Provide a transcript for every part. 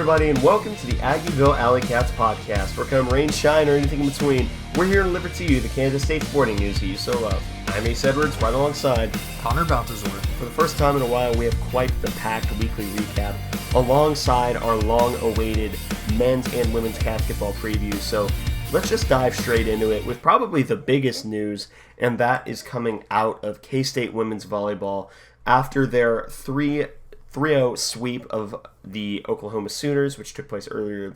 everybody, and welcome to the Aggieville Alleycats podcast. Where come rain, shine, or anything in between, we're here to deliver to you the Kansas State sporting news that you so love. I'm Ace Edwards, right alongside Connor Baltazar. For the first time in a while, we have quite the packed weekly recap alongside our long-awaited men's and women's Catsketball preview. So let's just dive straight into it with probably the biggest news, and that is coming out of K-State women's volleyball after their 3-0 sweep of the Oklahoma Sooners, which took place earlier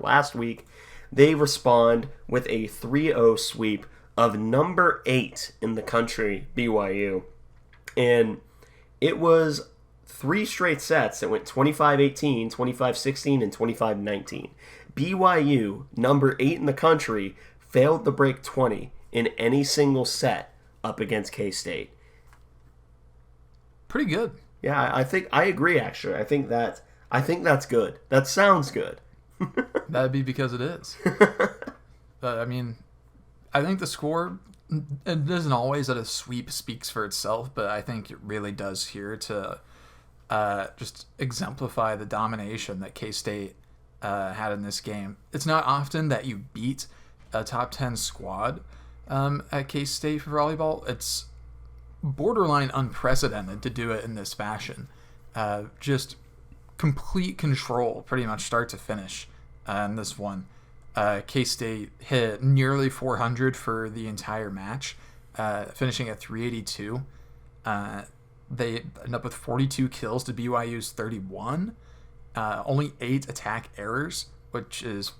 last week. They respond with a 3-0 sweep of number 8 in the country, BYU. And it was 3 straight sets that went 25-18, 25-16, and 25-19. BYU, number 8 in the country, failed to break 20 in any single set up against K-State. Pretty good. Yeah, I agree, actually. I think that's good. That sounds good. That'd be because it is. I think the score, it isn't always that a sweep speaks for itself, but I think it really does here to just exemplify the domination that K-State had in this game. It's not often that you beat a top 10 squad at K-State for volleyball. It's borderline unprecedented to do it in this fashion. Just complete control, pretty much start to finish in this one. K-State hit nearly 400 for the entire match, finishing at 382. They end up with 42 kills to BYU's 31. Only 8 attack errors, which is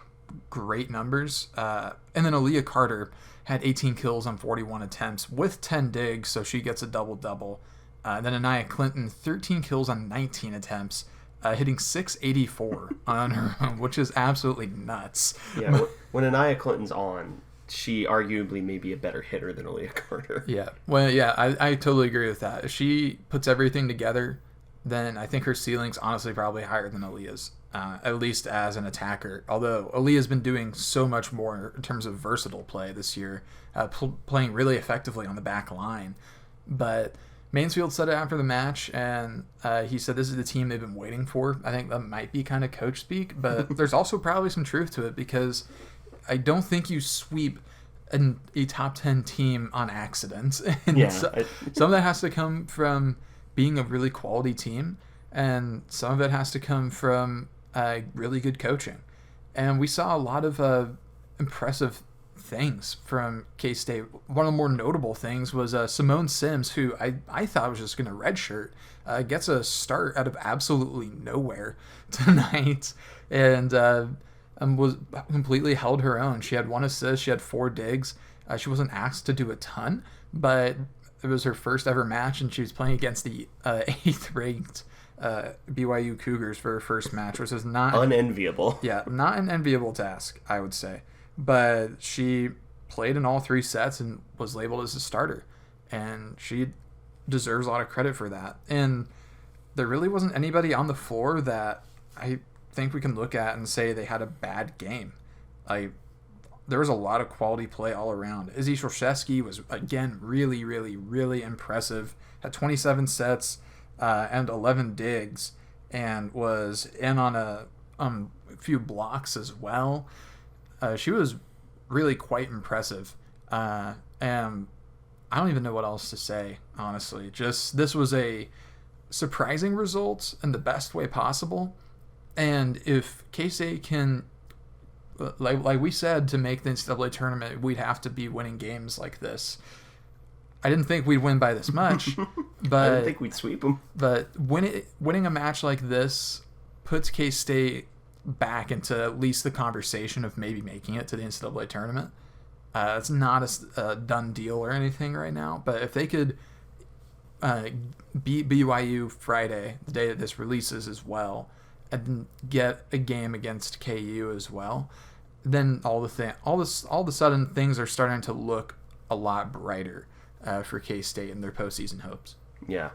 great numbers. And then Aaliyah Carter had 18 kills on 41 attempts with 10 digs, so she gets a double-double. Then Anaya Clinton, 13 kills on 19 attempts, hitting 684 on her own, which is absolutely nuts. Yeah, when Anaya Clinton's on, she arguably may be a better hitter than Aaliyah Carter. Yeah, well, yeah, I totally agree with that. If she puts everything together, then I think her ceiling's honestly probably higher than Aaliyah's, at least as an attacker. Although Aaliyah's been doing so much more in terms of versatile play this year, playing really effectively on the back line. But Mansfield said it after the match, and he said this is the team they've been waiting for. I think that might be kind of coach speak, but there's also probably some truth to it, because I don't think you sweep a top 10 team on accident. And some of that has to come from being a really quality team, and some of it has to come from really good coaching. And we saw a lot of impressive things from K-State. One of the more notable things was Simone Sims, who I thought was just going to redshirt, gets a start out of absolutely nowhere tonight, and was completely held her own. She had 1 assist, she had 4 digs. She wasn't asked to do a ton, but it was her first ever match, and she was playing against the 8th ranked BYU Cougars for her first match, which is not unenviable. Yeah, not an enviable task, I would say. But she played in all 3 sets and was labeled as a starter, and she deserves a lot of credit for that. And there really wasn't anybody on the floor that I think we can look at and say they had a bad game. There was a lot of quality play all around. Izzy Shulshevsky was, again, really, really, really impressive. Had 27 sets and 11 digs, and was in on a few blocks as well. She was really quite impressive. And I don't even know what else to say, honestly. Just, this was a surprising result in the best way possible. And if K-State can, like we said, to make the NCAA tournament, we'd have to be winning games like this. I didn't think we'd win by this much, but I didn't think we'd sweep them. But winning a match like this puts K-State back into at least the conversation of maybe making it to the NCAA tournament. It's not a done deal or anything right now, but if they could beat BYU Friday, the day that this releases as well, and get a game against KU as well, then all of a sudden things are starting to look a lot brighter for K-State and their postseason hopes. Yeah.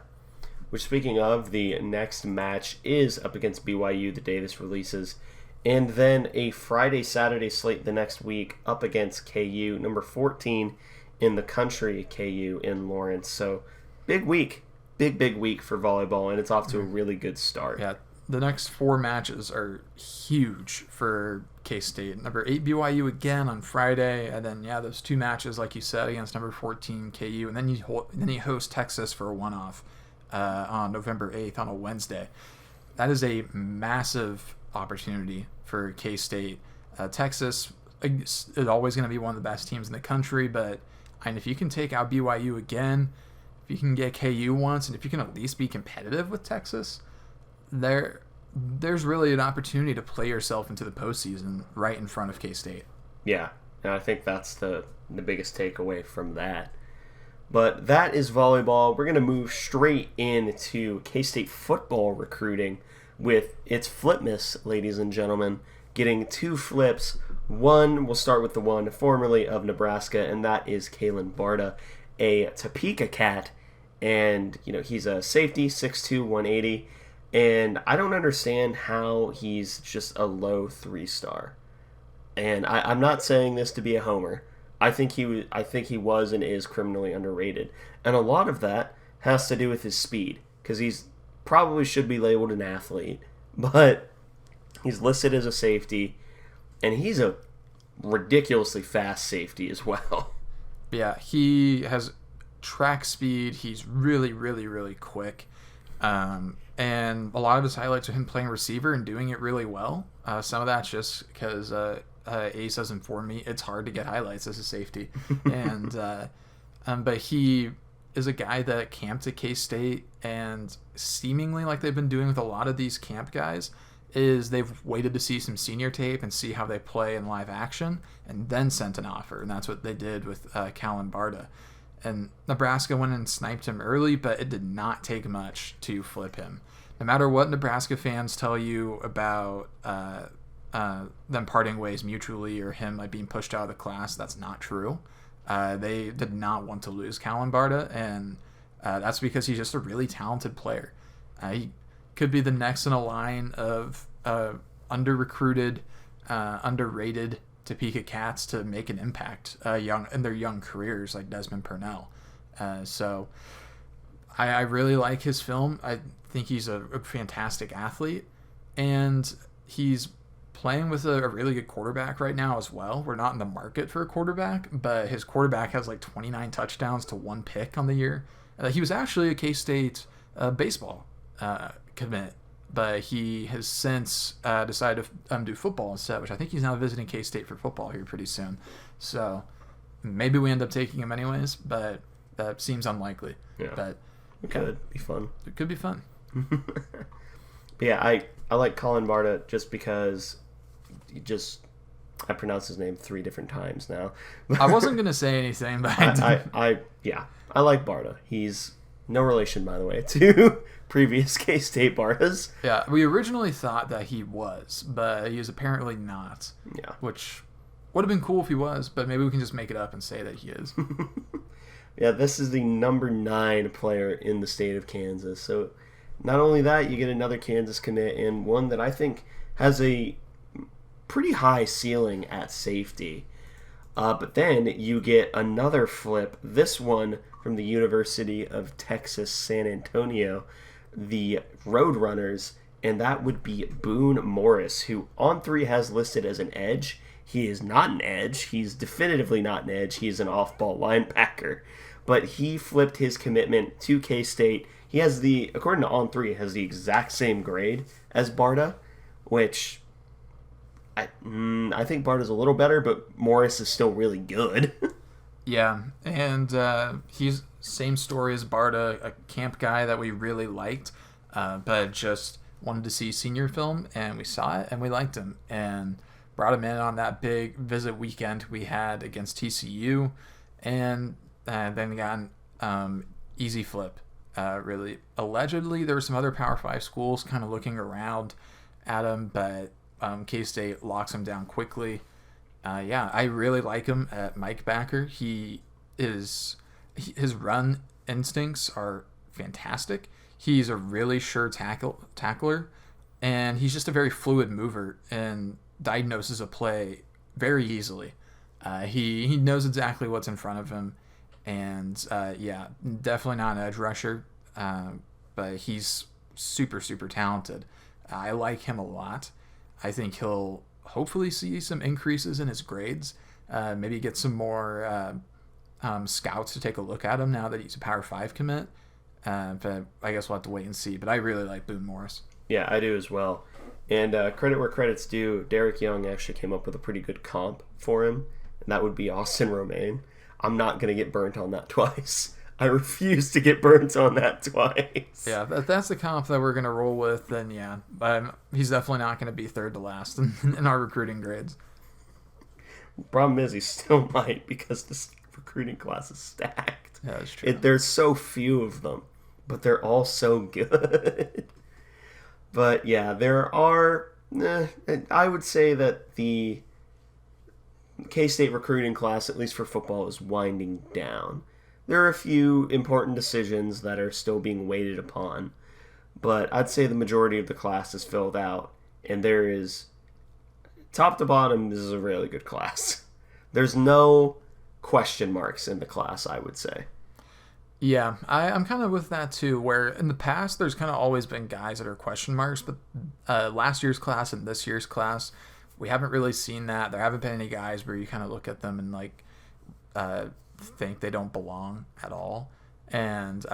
Which, speaking of, the next match is up against BYU the day this releases, and then a Friday-Saturday slate the next week up against KU, number 14 in the country, KU in Lawrence. So, big week. Big week for volleyball, and it's off to a really good start. Yeah, the next 4 matches are huge for K-State. Number 8 BYU again on Friday, and then those 2 matches like you said against number 14 KU, and then you host Texas for a one-off on November 8th on a Wednesday. That is a massive opportunity for K-State. Texas is always going to be one of the best teams in the country, but if you can take out BYU again, if you can get KU once, and if you can at least be competitive with Texas, there's really an opportunity to play yourself into the postseason right in front of K-State. Yeah, and I think that's the biggest takeaway from that. But that is volleyball. We're going to move straight into K-State football recruiting with its Flipmas, ladies and gentlemen, getting 2 flips. One, we'll start with the one formerly of Nebraska, and that is Kalen Barta, a Topeka cat. And, he's a safety, 6'2", 180. And I don't understand how he's just a low 3-star. And I'm not saying this to be a homer. I think he was and is criminally underrated. And a lot of that has to do with his speed, because he's probably should be labeled an athlete, but he's listed as a safety, and he's a ridiculously fast safety as well. Yeah, he has track speed. He's really, really, really quick. And a lot of his highlights are him playing receiver and doing it really well. Some of that's just because Ace has informed me it's hard to get highlights as a safety. And but he is a guy that camped at K-State, and seemingly like they've been doing with a lot of these camp guys, is they've waited to see some senior tape and see how they play in live action and then sent an offer. And that's what they did with Kalen Barta. And Nebraska went and sniped him early, but it did not take much to flip him. No matter what Nebraska fans tell you about them parting ways mutually or him being pushed out of the class, that's not true. They did not want to lose Kalen Barta, and that's because he's just a really talented player. He could be the next in a line of under-recruited, underrated Topeka Cats to make an impact in their young careers, like Desmond Purnell. So I really like his film. I think he's a fantastic athlete, and he's playing with a really good quarterback right now as well. We're not in the market for a quarterback, but his quarterback has 29 touchdowns to 1 pick on the year. He was actually a K-State baseball commit, but he has since decided to do football instead, which I think he's now visiting K-State for football here pretty soon. So maybe we end up taking him anyways, but that seems unlikely. Yeah, but it could be fun. It could be fun. But yeah, I like Colin Barta just because I pronounced his name 3 different times now. I wasn't gonna say anything, but I like Barta. He's no relation, by the way, to previous K-State Bartas. Yeah, we originally thought that he was, but he is apparently not. Yeah, which would have been cool if he was, but maybe we can just make it up and say that he is. Yeah, this is the number 9 player in the state of Kansas. So not only that, you get another Kansas commit, and one that I think has a pretty high ceiling at safety. But then you get another flip, this one from the University of Texas, San Antonio, the Roadrunners, and that would be Boone Morris, who on 3 has listed as an edge. He is not an edge. He's definitively not an edge. He's an off-ball linebacker. But he flipped his commitment to K-State. He has according to On3, has the exact same grade as Barta, which I think Barta's a little better, but Morris is still really good. Yeah, and he's same story as Barta, a camp guy that we really liked, but just wanted to see senior film, and we saw it, and we liked him, and brought him in on that big visit weekend we had against TCU, and then we got an easy flip. Really, allegedly, there were some other Power 5 schools kind of looking around at him, but K-State locks him down quickly. I really like him at Mike Backer. His run instincts are fantastic. He's a really sure tackler, and he's just a very fluid mover and diagnoses a play very easily. He knows exactly what's in front of him, and definitely not an edge rusher, but he's super, super talented. I like him a lot. I think he'll hopefully see some increases in his grades. Maybe get some more scouts to take a look at him now that he's a Power 5 commit. But I guess we'll have to wait and see. But I really like Boone Morris. Yeah, I do as well. And credit where credit's due, Derek Young actually came up with a pretty good comp for him, and that would be Austin Romaine. I'm not going to get burnt on that twice. I refuse to get burnt on that twice. Yeah, if that's the comp that we're going to roll with, then yeah. He's definitely not going to be third to last in our recruiting grades. Problem is, he still might because this recruiting class is stacked. Yeah, that's true. There's so few of them, but they're all so good. But yeah, there are... I would say that the K-State recruiting class, at least for football, is winding down. There are a few important decisions that are still being waited upon, but I'd say the majority of the class is filled out, and there is, top to bottom, this is a really good class. There's no question marks in the class, I would say. Yeah, I'm kind of with that too, where in the past there's kind of always been guys that are question marks, but last year's class and this year's class, we haven't really seen that. There haven't been any guys where you kind of look at them and like think they don't belong at all. And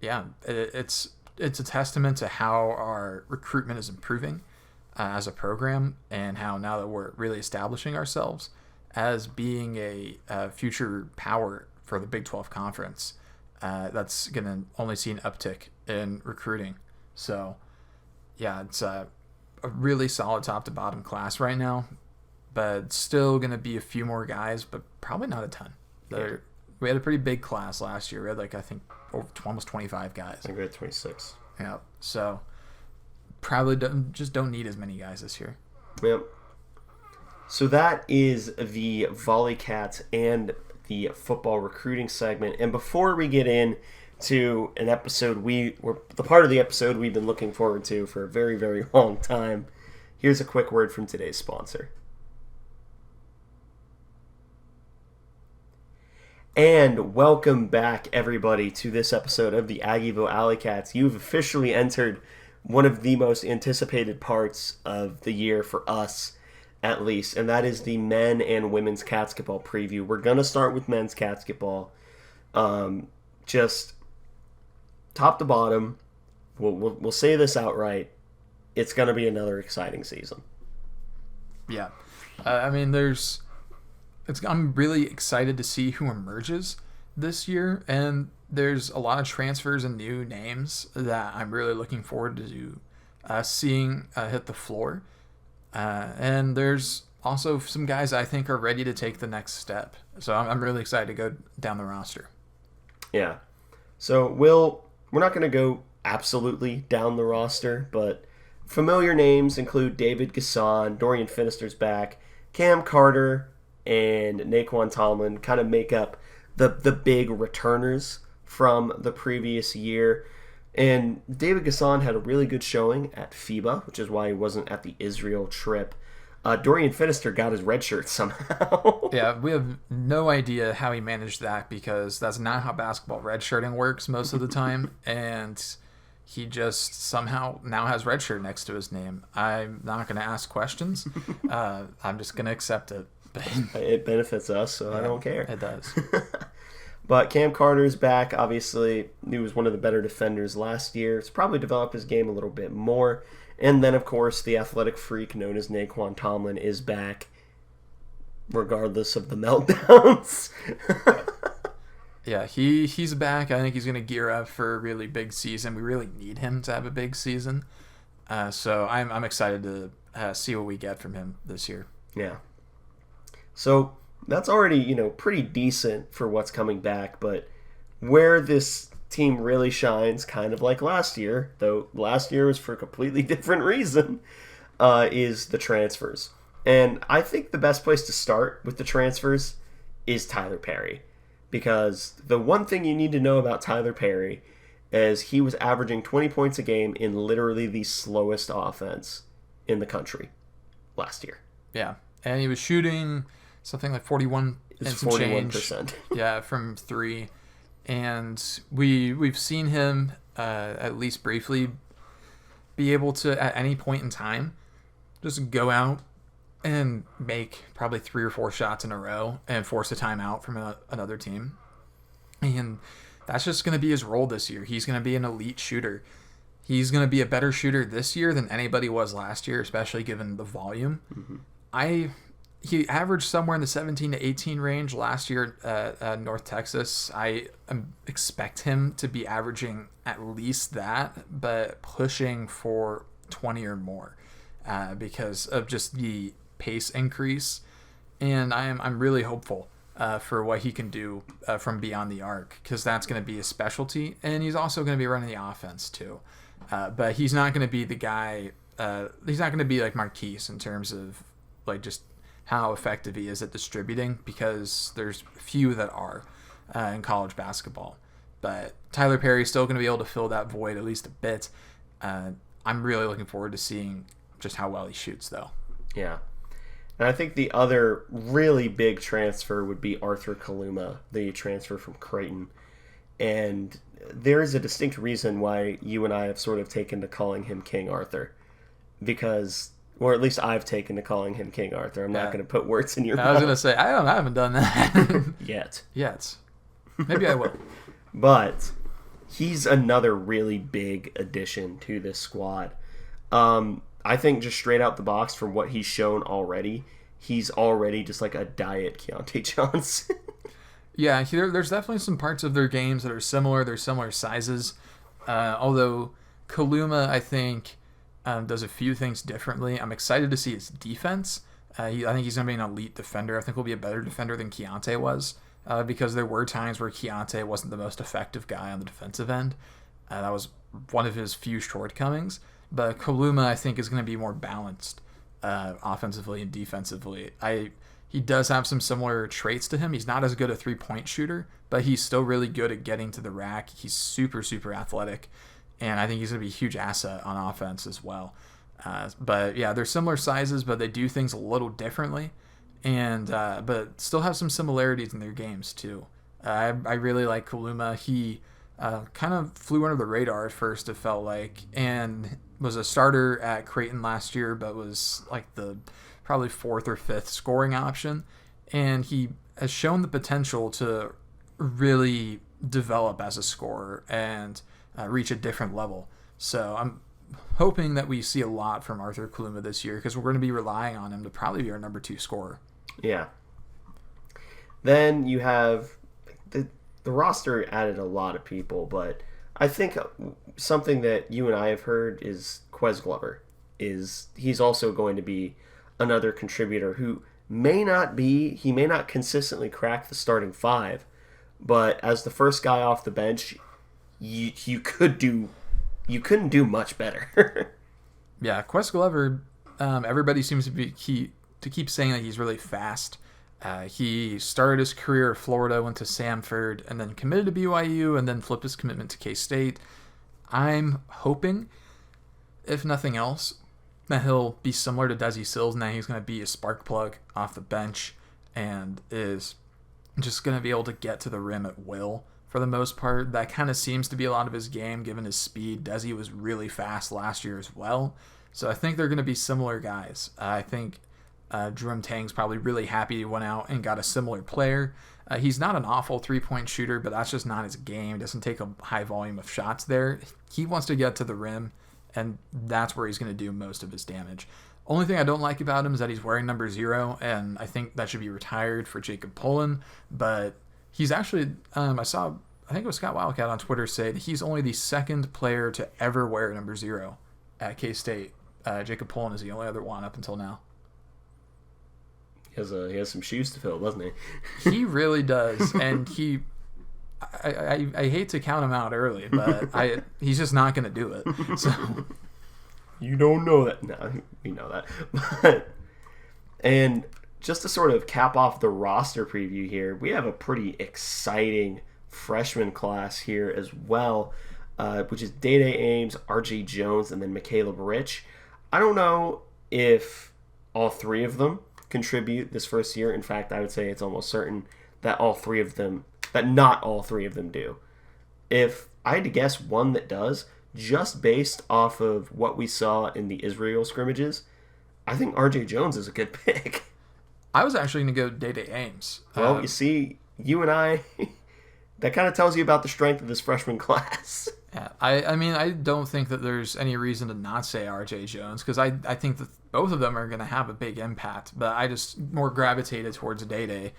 yeah, it's a testament to how our recruitment is improving as a program, and how now that we're really establishing ourselves as being a future power for the Big 12 Conference, that's going to only see an uptick in recruiting. So, yeah, it's a really solid top-to-bottom class right now, but still going to be a few more guys, but probably not a ton. We had a pretty big class last year. We had, I think, almost 25 guys. I think we had 26. Yeah, so probably don't need as many guys this year. Yep. So that is the Volleycats and the football recruiting segment. And before we get in to an episode the part of the episode we've been looking forward to for a very, very long time, here's a quick word from today's sponsor. And welcome back, everybody, to this episode of the Aggieville Alleycats. You've officially entered one of the most anticipated parts of the year for us, at least, and that is the men and women's Catsketball preview. We're going to start with men's Catsketball. Just top to bottom, we'll say this outright, it's going to be another exciting season. Yeah. I mean, I'm really excited to see who emerges this year, and there's a lot of transfers and new names that I'm really looking forward to seeing hit the floor. And there's also some guys I think are ready to take the next step. So I'm really excited to go down the roster. Yeah. So we're not going to go absolutely down the roster, but familiar names include David Gasson, Dorian Finister's back, Cam Carter, and Naquan Tomlin kind of make up the big returners from the previous year. And David Gasson had a really good showing at FIBA, which is why he wasn't at the Israel trip. Dorian Finister got his red shirt somehow. Yeah, we have no idea how he managed that, because that's not how basketball redshirting works most of the time. And he just somehow now has red shirt next to his name. I'm not going to ask questions. I'm just going to accept it. It benefits us, so yeah, I don't care. It does. But Cam Carter's back. Obviously, he was one of the better defenders last year. It's probably developed his game a little bit more. And then, of course, the athletic freak known as Naquan Tomlin is back, regardless of the meltdowns. Yeah, he's back. I think he's going to gear up for a really big season. We really need him to have a big season. So I'm excited to see what we get from him this year. Yeah. So that's already, pretty decent for what's coming back, but where this team really shines, kind of like last year, though last year was for a completely different reason, is the transfers. And I think the best place to start with the transfers is Tyler Perry, because the one thing you need to know about Tyler Perry is he was averaging 20 points a game in literally the slowest offense in the country last year. Yeah, and he was shooting something like 41 and some 41%. Change, yeah, from three. And we've seen him at least briefly be able to, at any point in time, just go out and make probably 3 or 4 shots in a row and force a timeout from another team. And that's just going to be his role this year. He's going to be an elite shooter. He's going to be a better shooter this year than anybody was last year, especially given the volume. Mm-hmm. He averaged somewhere in the 17 to 18 range last year at North Texas. I expect him to be averaging at least that, but pushing for 20 or more because of just the pace increase. And I'm really hopeful for what he can do from beyond the arc, because that's going to be his specialty. And he's also going to be running the offense too. But he's not going to be the guy. He's not going to be like Marquise in terms of like just how effective he is at distributing, because there's few that are in college basketball. But Tyler Perry's still going to be able to fill that void at least a bit. I'm really looking forward to seeing just how well he shoots, though. Yeah. And I think the other really big transfer would be Arthur Kaluma, the transfer from Creighton. And there is a distinct reason why you and I have sort of taken to calling him King Arthur. Because, or at least I've taken to calling him King Arthur. I'm not going to put words in your mouth. I was going to say, I haven't done that. Yet. Maybe I will. But he's another really big addition to this squad. I think just straight out the box from what he's shown already, he's already just like a diet Keontae Johnson. Yeah, there's definitely some parts of their games that are similar. They're similar sizes. Although Kaluma, I think, does a few things differently. I'm excited to see his defense. I think he's going to be an elite defender. I think he'll be a better defender than Keontae was, because there were times where Keontae wasn't the most effective guy on the defensive end. That was one of his few shortcomings. But Kaluma, I think, is going to be more balanced offensively and defensively. He does have some similar traits to him. He's not as good a three-point shooter, but he's still really good at getting to the rack. He's super, super athletic, and I think he's going to be a huge asset on offense as well. But yeah, they're similar sizes, but they do things a little differently, and but still have some similarities in their games too. I really like Kaluma. He kind of flew under the radar at first, it felt like, and was a starter at Creighton last year, but was like the probably 4th or 5th scoring option. And he has shown the potential to really develop as a scorer and reach a different level. So I'm hoping that we see a lot from Arthur Kaluma this year, because we're going to be relying on him to probably be our number 2 scorer. Yeah. Then you have the roster added a lot of people, but I think something that you and I have heard is Quez Glover. He's also going to be another contributor who may not consistently crack the starting 5, but as the first guy off the bench, you couldn't do much better. Yeah, Quez Glover, everybody seems to keep saying that he's really fast. He started his career at Florida, went to Samford, and then committed to BYU, and then flipped his commitment to K-State. I'm hoping, if nothing else, that he'll be similar to Desi Sills, and that he's going to be a spark plug off the bench and is just going to be able to get to the rim at will for the most part. That kind of seems to be a lot of his game, given his speed. Desi was really fast last year as well. So I think they're going to be similar guys. I think Jerome Tang's probably really happy he went out and got a similar player. He's not an awful three-point shooter, but that's just not his game. He doesn't take a high volume of shots there. He wants to get to the rim, and that's where he's going to do most of his damage. Only thing I don't like about him is that he's wearing number 0, and I think that should be retired for Jacob Pullen. But he's actually, I think it was Scott Wildcat on Twitter say that he's only the 2nd player to ever wear number 0 at K-State. Jacob Pullen is the only other one up until now. He has some shoes to fill, doesn't he? He really does, and I hate to count him out early, but he's just not going to do it. So you don't know that. No, we know that. And just to sort of cap off the roster preview here, we have a pretty exciting freshman class here as well, which is Day-Day Ames, R.J. Jones, and then Michaela Rich. I don't know if all 3 of them contribute this first year. In fact, I would say it's almost certain that not all three of them do. If I had to guess one that does, just based off of what we saw in the Israel scrimmages, I think R.J. Jones is a good pick. I was actually going to go Day-Day Ames. Well, you see, you and I, that kind of tells you about the strength of this freshman class. Yeah, I mean, I don't think that there's any reason to not say R.J. Jones, because I think that both of them are going to have a big impact, but I just more gravitated towards Day-Day,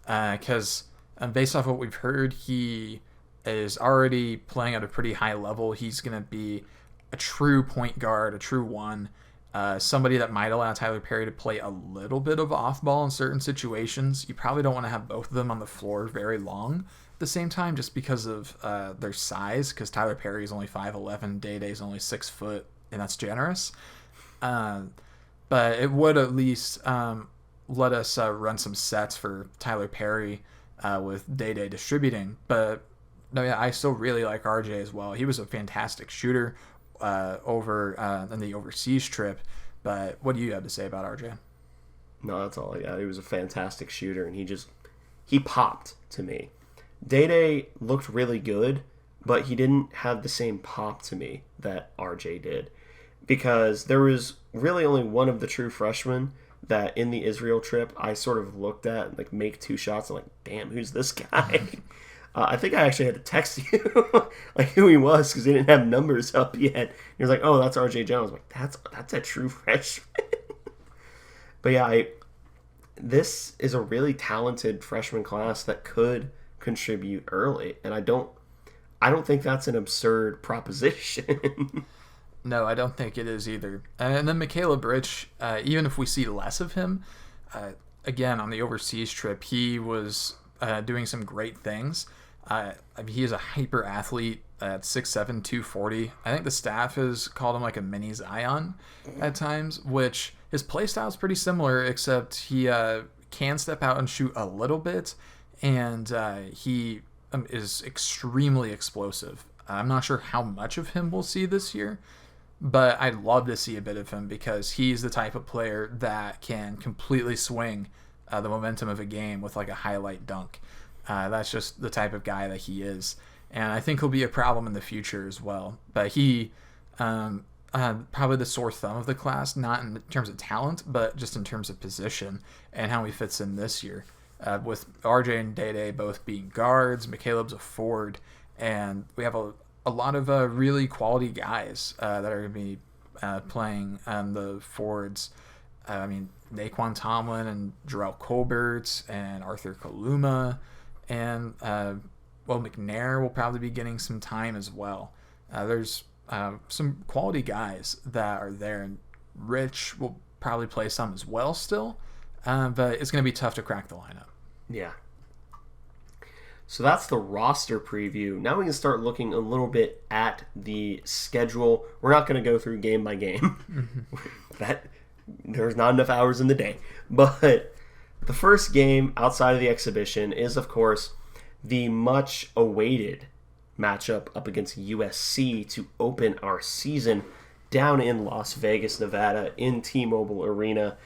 because based off what we've heard, he is already playing at a pretty high level. He's going to be a true point guard, a true one, somebody that might allow Tyler Perry to play a little bit of off-ball in certain situations. You probably don't want to have both of them on the floor very long at the same time, just because of their size, because Tyler Perry is only 5'11", Day-Day is only 6 foot, and that's generous. But it would at least let us run some sets for Tyler Perry with Day-Day distributing. But no, yeah, I still really like RJ as well. He was a fantastic shooter over in the overseas trip. But what do you have to say about RJ? No, that's all I got. He was a fantastic shooter, and he popped to me. Day-Day looked really good, but he didn't have the same pop to me that RJ did, because there was really only one of the true freshmen that in the Israel trip I sort of looked at and like make 2 shots and like, damn, who's this guy? I think I actually had to text you like who he was, because he didn't have numbers up yet. He was like, oh, that's RJ Jones. I'm like, that's a true freshman. But yeah, this is a really talented freshman class that could contribute early, and I don't think that's an absurd proposition. No, I don't think it is either. And then Caleb Rich, even if we see less of him, again, on the overseas trip, he was doing some great things. I mean, he is a hyper athlete at 6'7", 240. I think the staff has called him like a mini Zion at times, which his play style is pretty similar, except he can step out and shoot a little bit, and he is extremely explosive. I'm not sure how much of him we'll see this year, but I'd love to see a bit of him, because he's the type of player that can completely swing the momentum of a game with like a highlight dunk. That's just the type of guy that he is, and I think he'll be a problem in the future as well. But he probably the sore thumb of the class, not in terms of talent, but just in terms of position and how he fits in this year. With RJ and Day-Day both being guards, McCaleb's a forward, and we have a lot of really quality guys that are going to be playing on the forwards. I mean, Naquan Tomlin and Jarrell Colbert and Arthur Kaluma, and McNair will probably be getting some time as well. There's some quality guys that are there, and Rich will probably play some as well still, but it's going to be tough to crack the lineup. Yeah. So that's the roster preview. Now we can start looking a little bit at the schedule. We're not going to go through game by game. There's not enough hours in the day. But the first game outside of the exhibition is, of course, the much awaited matchup up against USC to open our season down in Las Vegas, Nevada, in T-Mobile Arena.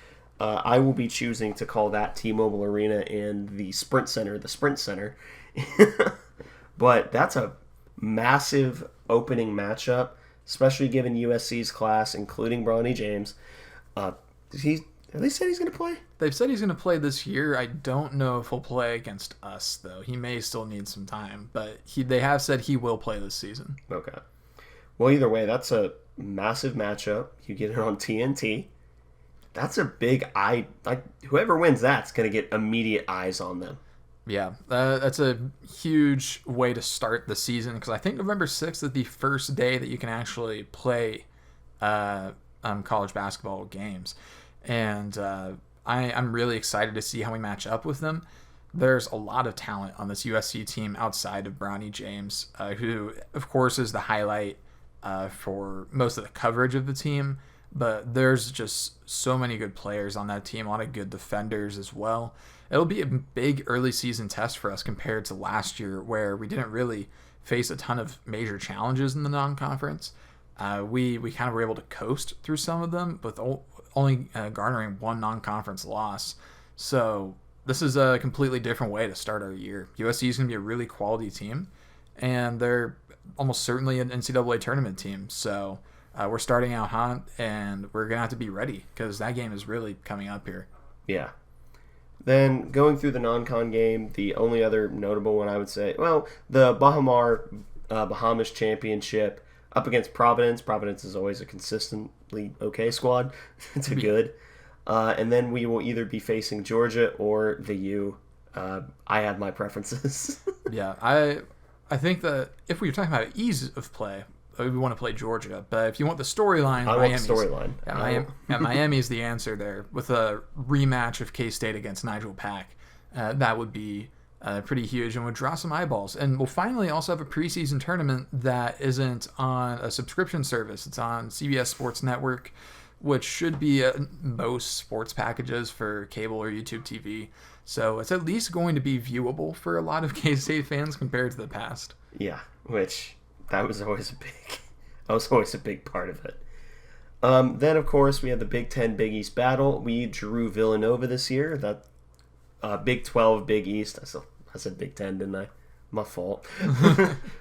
I will be choosing to call that T-Mobile Arena and the Sprint Center the Sprint Center. But that's a massive opening matchup, especially given USC's class, including Bronny James. Have they said he's going to play? They've said he's going to play this year. I don't know if he'll play against us, though. He may still need some time, but they have said he will play this season. Okay. Well, either way, that's a massive matchup. You get it on TNT. That's a big eye. Like, whoever wins that's going to get immediate eyes on them. Yeah, that's a huge way to start the season, because I think November 6th is the first day that you can actually play college basketball games. And I'm really excited to see how we match up with them. There's a lot of talent on this USC team outside of Bronny James, who, of course, is the highlight for most of the coverage of the team. But there's just so many good players on that team, a lot of good defenders as well. It'll be a big early season test for us compared to last year, where we didn't really face a ton of major challenges in the non-conference. We kind of were able to coast through some of them, with only garnering one non-conference loss. So this is a completely different way to start our year. USC is going to be a really quality team, and they're almost certainly an NCAA tournament team. So we're starting out hot, and we're going to have to be ready because that game is really coming up here. Yeah. Then going through the non-con game, the only other notable one I would say, well, the Bahamas Championship up against Providence. Providence is always a consistently okay squad. It's a good. And then we will either be facing Georgia or the U. I have my preferences. Yeah, I think that if we were talking about ease of play, we want to play Georgia. But if you want the storyline, I want the storyline. Miami is the answer there with a rematch of K-State against Nigel Pack. That would be pretty huge and would draw some eyeballs. And we'll finally also have a preseason tournament that isn't on a subscription service. It's on CBS Sports Network, which should be most sports packages for cable or YouTube TV. So it's at least going to be viewable for a lot of K-State fans compared to the past. Yeah, which that was always a big part of it. Then, of course, we have the Big Ten Big East battle. We drew Villanova this year. That Big 12 Big East. I said Big Ten, didn't I? My fault.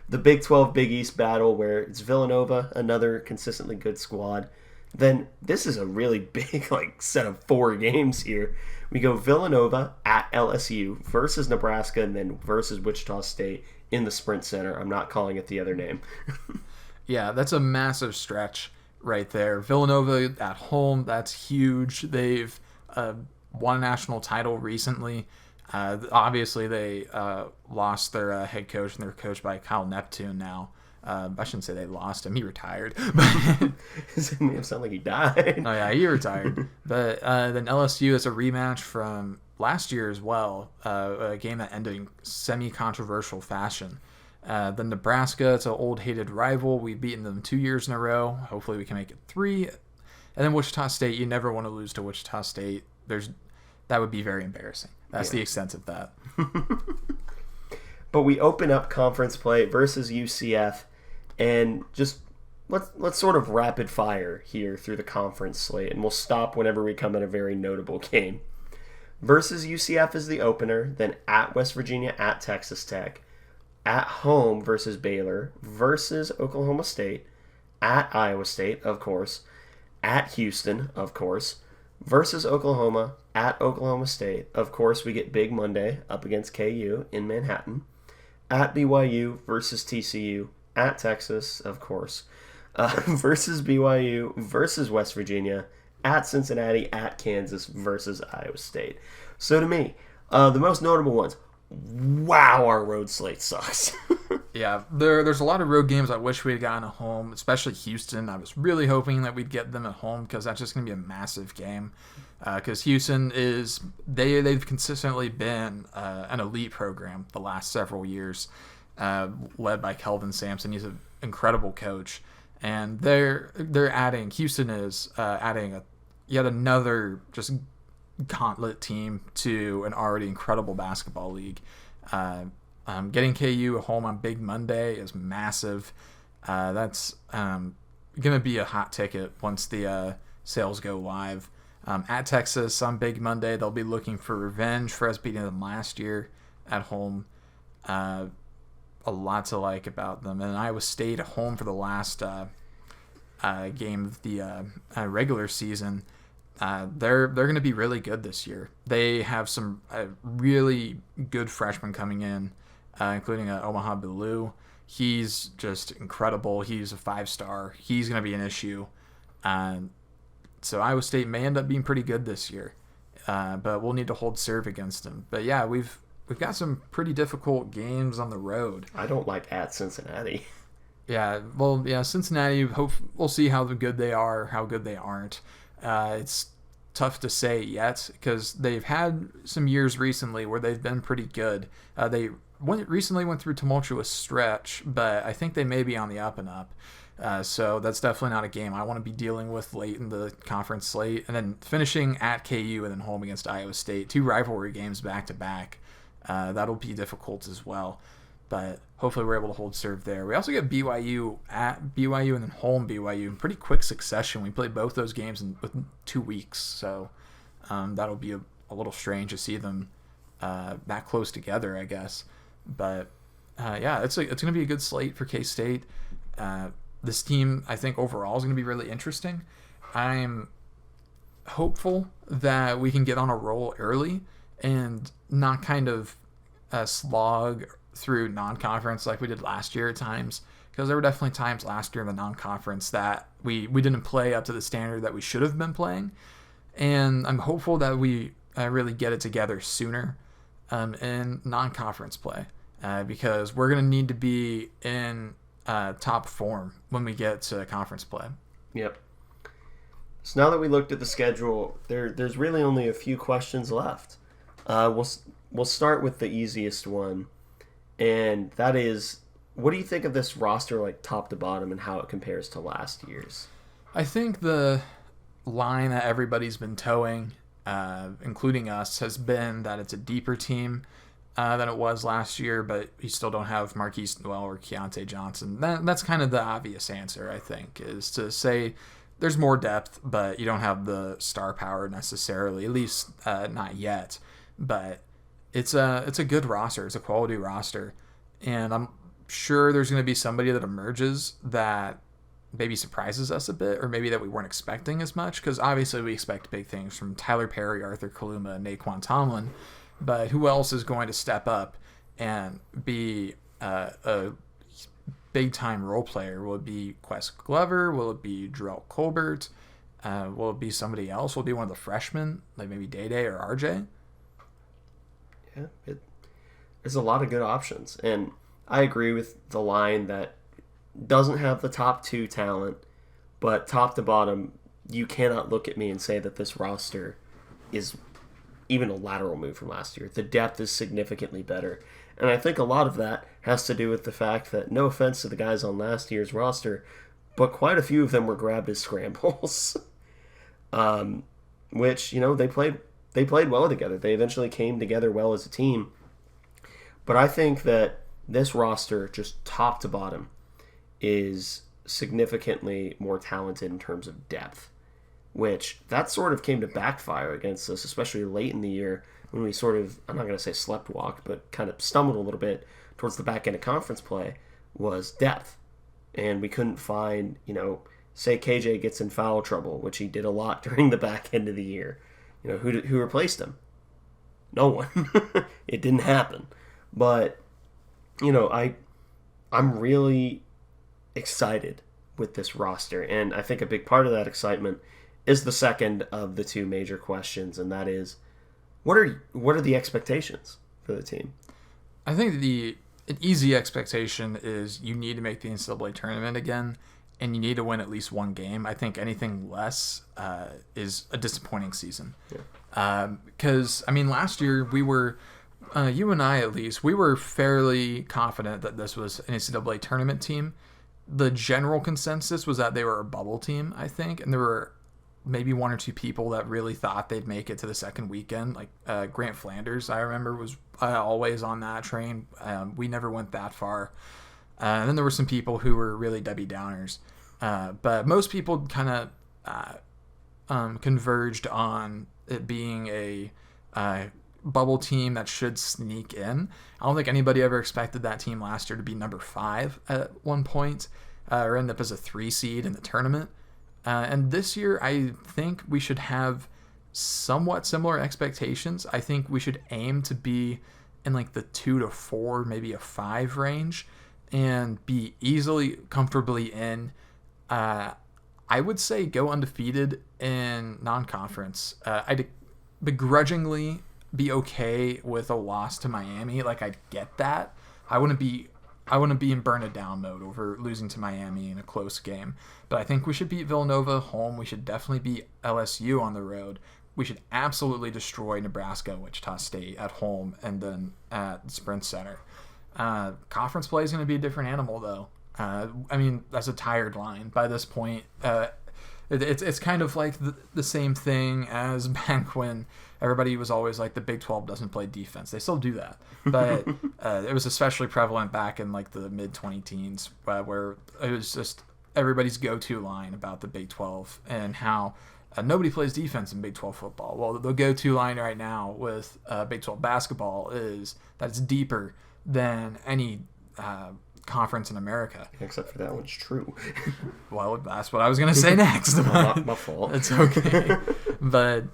The Big 12 Big East battle where it's Villanova, another consistently good squad. Then this is a really big set of 4 games here. We go Villanova at LSU versus Nebraska and then versus Wichita State in the Sprint Center. I'm not calling it the other name. Yeah, that's a massive stretch right there. Villanova at home, that's huge. They've won a national title recently. Obviously, they lost their head coach, and they're coached by Kyle Neptune now. I shouldn't say they lost him. He retired. It made him sound like he died. Oh, yeah, he retired. But then LSU is a rematch from last year as well, a game that ended in semi-controversial fashion. Then Nebraska, it's an old hated rival. We've beaten them 2 years in a row. Hopefully we can make it 3. And then Wichita State, you never want to lose to Wichita State. That would be very embarrassing. That's the extent of that. But we open up conference play versus UCF, and just let's sort of rapid fire here through the conference slate, and we'll stop whenever we come at a very notable game. Versus UCF is the opener, then at West Virginia, at Texas Tech, at home versus Baylor, versus Oklahoma State, at Iowa State, of course, at Houston, of course, versus Oklahoma, at Oklahoma State. Of course, we get Big Monday up against KU in Manhattan. At BYU versus TCU, at Texas, of course, versus BYU versus West Virginia, at Cincinnati, at Kansas versus Iowa State. So to me, the most notable ones, wow, our road slate sucks. Yeah, there's a lot of road games I wish we had gotten at home, especially Houston. I was really hoping that we'd get them at home because that's just going to be a massive game. Because Houston they've consistently been an elite program the last several years, led by Kelvin Sampson. He's an incredible coach, and Houston is adding yet another just gauntlet team to an already incredible basketball league. Getting KU home on Big Monday is massive. That's going to be a hot ticket once the sales go live. At Texas on Big Monday, they'll be looking for revenge for us beating them last year at home. A lot to like about them. And Iowa State at home for the last game of the regular season. They're going to be really good this year. They have some really good freshmen coming in, including Omaha Bilou. He's just incredible. He's a 5-star. He's going to be an issue. So Iowa State may end up being pretty good this year, but we'll need to hold serve against them. But yeah, we've got some pretty difficult games on the road. I don't like at Cincinnati. Yeah, well, yeah, Cincinnati. We'll see how good they are, how good they aren't. It's tough to say yet because they've had some years recently where they've been pretty good. They recently went through a tumultuous stretch, but I think they may be on the up and up. So that's definitely not a game I want to be dealing with late in the conference slate. And then finishing at KU and then home against Iowa State, 2 rivalry games back to back. That'll be difficult as well. But hopefully we're able to hold serve there. We also get BYU at BYU and then home BYU in pretty quick succession. We played both those games within 2 weeks. So that'll be a little strange to see them that close together, I guess. But it's going to be a good slate for K-State. This team, I think, overall is going to be really interesting. I'm hopeful that we can get on a roll early and not kind of slog through non-conference like we did last year at times, because there were definitely times last year in the non-conference that we didn't play up to the standard that we should have been playing, and I'm hopeful that we really get it together sooner in non-conference play, because we're going to need to be in top form when we get to conference play. Yep. So now that we looked at the schedule, there's really only a few questions left. We'll start with the easiest one, and that is, what do you think of this roster, like top to bottom, and how it compares to last year's? I think the line that everybody's been towing, including us, has been that it's a deeper team than it was last year, but you still don't have Marquise Noel or Keontae Johnson. That's kind of the obvious answer, I think, is to say there's more depth, but you don't have the star power necessarily, at least not yet. But it's a good roster. It's a quality roster. And I'm sure there's going to be somebody that emerges that maybe surprises us a bit, or maybe that we weren't expecting as much, because obviously we expect big things from Tyler Perry, Arthur Kaluma, and Naquan Tomlin. But who else is going to step up and be a big-time role player? Will it be Quest Glover? Will it be Jarrell Colbert? Will it be somebody else? Will it be one of the freshmen, like maybe Day or RJ? Yeah, there's a lot of good options. And I agree with the line that doesn't have the top two talent, but top to bottom, you cannot look at me and say that this roster is even a lateral move from last year. The depth is significantly better. And I think a lot of that has to do with the fact that, no offense to the guys on last year's roster, but quite a few of them were grabbed as scrambles. Which, they played well together. They eventually came together well as a team. But I think that this roster, just top to bottom, is significantly more talented in terms of depth, which that sort of came to backfire against us, especially late in the year when we sort of, I'm not going to say sleptwalked, but kind of stumbled a little bit towards the back end of conference play, was depth. And we couldn't find, say KJ gets in foul trouble, which he did a lot during the back end of the year. Who replaced him? No one. It didn't happen. But, I'm really excited with this roster. And I think a big part of that excitement is the second of the two major questions, and that is, what are the expectations for the team? I think an easy expectation is you need to make the NCAA tournament again, and you need to win at least one game. I think anything less is a disappointing season. Because, last year we were, you and I at least, we were fairly confident that this was an NCAA tournament team. The general consensus was that they were a bubble team, I think, and there were maybe one or two people that really thought they'd make it to the second weekend. Like Grant Flanders, I remember, was always on that train. We never went that far. And then there were some people who were really Debbie Downers. But most people kind of converged on it being a bubble team that should sneak in. I don't think anybody ever expected that team last year to be number 5 at one point, or end up as a 3 seed in the tournament. And this year, I think we should have somewhat similar expectations. I think we should aim to be in like the 2 to 4, maybe a 5 range, and be easily, comfortably in. I would say go undefeated in non-conference. I'd begrudgingly be okay with a loss to Miami. I'd get that. I wouldn't be in burn it down mode over losing to Miami in a close game. But I think we should beat Villanova home. We should definitely beat LSU on the road. We should absolutely destroy Nebraska, Wichita State at home, and then at Sprint Center. Conference play is going to be a different animal, though. That's a tired line by this point. It's kind of like the same thing as back when everybody was always like the Big 12 doesn't play defense. They still do that, but it was especially prevalent back in like the mid-2010s where it was just everybody's go-to line about the Big 12 and how nobody plays defense in Big 12 football. Well, the go-to line right now with Big 12 basketball is that it's deeper than any conference in America. Except for that one's true. Well, that's what I was going to say next. My fault. It's okay. But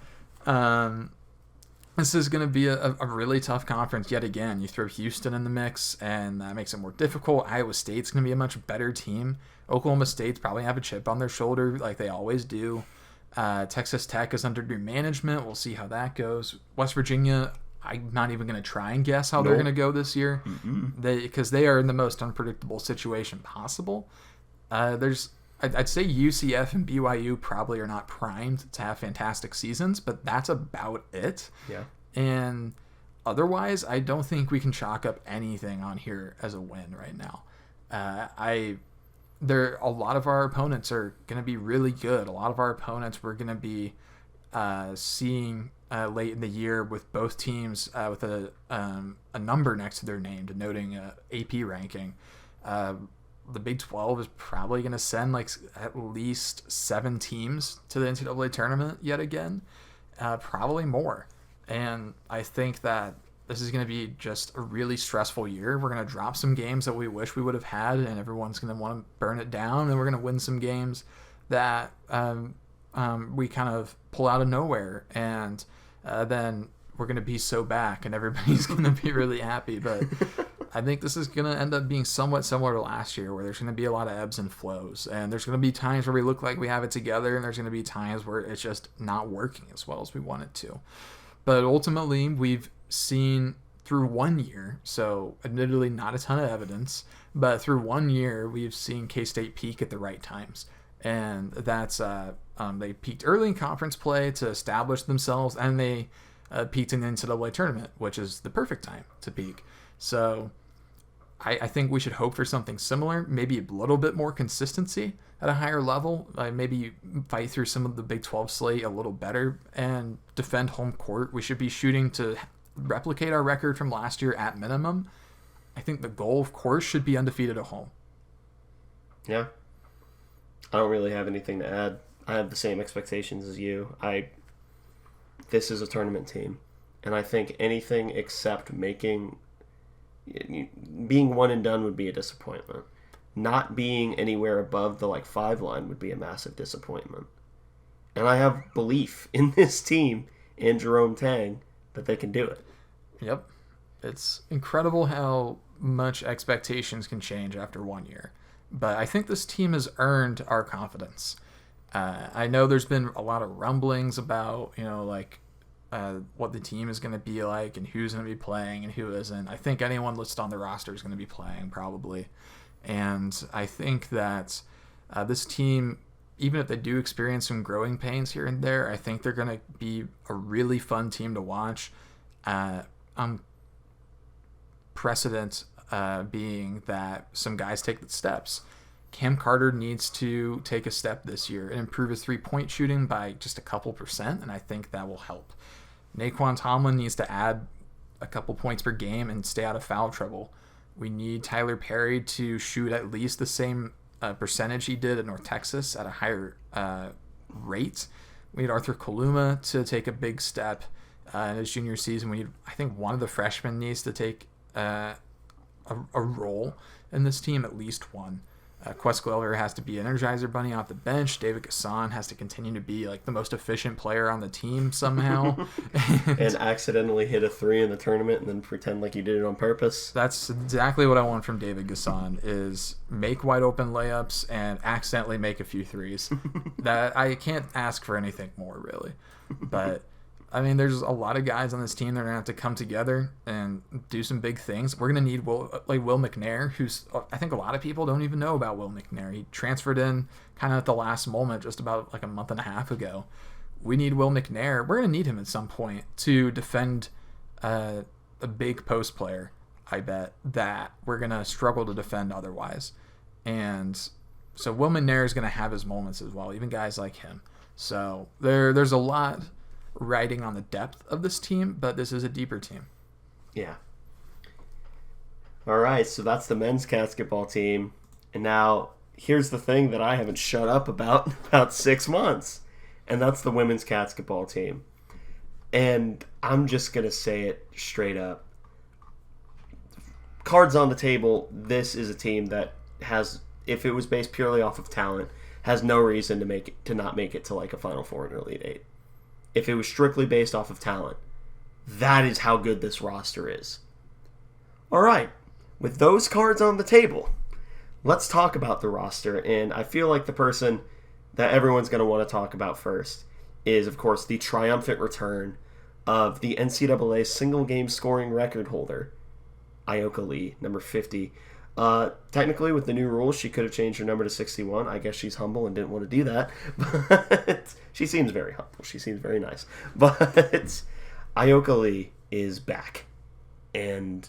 this is going to be a really tough conference yet again. You throw Houston in the mix, and that makes it more difficult. Iowa State's going to be a much better team. Oklahoma State's probably have a chip on their shoulder like they always do. Texas Tech is under new management. We'll see how that goes. West Virginia, I'm not even going to try and guess how they're going to go this year, because they are in the most unpredictable situation possible. I'd say UCF and BYU probably are not primed to have fantastic seasons, but that's about it. Yeah. And otherwise, I don't think we can chalk up anything on here as a win right now. A lot of our opponents are going to be really good. A lot of our opponents we're going to be seeing late in the year with both teams with a number next to their name denoting AP ranking. The Big 12 is probably going to send like at least 7 teams to the NCAA tournament yet again, probably more. And I think that this is going to be just a really stressful year. We're going to drop some games that we wish we would have had, and everyone's going to want to burn it down. And we're going to win some games that we kind of pull out of nowhere. And then we're going to be so back, and everybody's going to be really happy. But I think this is going to end up being somewhat similar to last year, where there's going to be a lot of ebbs and flows. And there's going to be times where we look like we have it together, and there's going to be times where it's just not working as well as we want it to. But ultimately, we've seen through 1 year, so admittedly not a ton of evidence, but through 1 year, we've seen K-State peak at the right times. And that's they peaked early in conference play to establish themselves, and they peaked in the NCAA tournament, which is the perfect time to peak. So I think we should hope for something similar, maybe a little bit more consistency at a higher level. Maybe fight through some of the Big 12 slate a little better and defend home court. We should be shooting to replicate our record from last year at minimum. I think the goal, of course, should be undefeated at home. Yeah. I don't really have anything to add. I have the same expectations as you. This is a tournament team, and I think anything except being one and done would be a disappointment. Not being anywhere above the 5 line would be a massive disappointment. And I have belief in this team and Jerome Tang that they can do it. Yep. It's incredible how much expectations can change after 1 year. But I think this team has earned our confidence. I know there's been a lot of rumblings about, what the team is going to be like and who's going to be playing and who isn't. I think anyone listed on the roster is going to be playing probably. And I think that this team, even if they do experience some growing pains here and there, I think they're going to be a really fun team to watch. Precedent being that some guys take the steps. Cam Carter needs to take a step this year and improve his 3-point shooting by just a couple percent, and I think that will help. Naquan Tomlin needs to add a couple points per game and stay out of foul trouble. We need Tyler Perry to shoot at least the same percentage he did at North Texas at a higher rate. We need Arthur Kaluma to take a big step in his junior season. I think one of the freshmen needs to take a role in this team, at least one. Quest Glover has to be an Energizer Bunny off the bench. David Gasson has to continue to be the most efficient player on the team somehow. and accidentally hit a 3 in the tournament and then pretend like you did it on purpose. That's exactly what I want from David Gasson, is make wide open layups and accidentally make a few threes. That I can't ask for anything more, really. But I mean, there's a lot of guys on this team that are going to have to come together and do some big things. We're going to need Will McNair, who's, I think a lot of people don't even know about Will McNair. He transferred in kind of at the last moment, just about a month and a half ago. We need Will McNair. We're going to need him at some point to defend a big post player, I bet, that we're going to struggle to defend otherwise. And so Will McNair is going to have his moments as well, even guys like him. So there's a lot riding on the depth of this team, but this is a deeper team. Yeah. All right, so that's the men's Catsketball team. And now here's the thing that I haven't shut up about 6 months, and that's the women's Catsketball team. And I'm just going to say it straight up. cards on the table, this is a team that has, if it was based purely off of talent, has no reason to not make it to like a Final Four and Elite Eight. If it was strictly based off of talent, that is how good this roster is. All right, with those cards on the table, let's talk about the roster. And I feel like the person that everyone's going to want to talk about first is, of course, the triumphant return of the NCAA single game scoring record holder, Ayoka Lee, number 50. Technically, with the new rules, she could have changed her number to 61. I guess she's humble and didn't want to do that. But she seems very humble. She seems very nice. But Ayoka Lee is back. And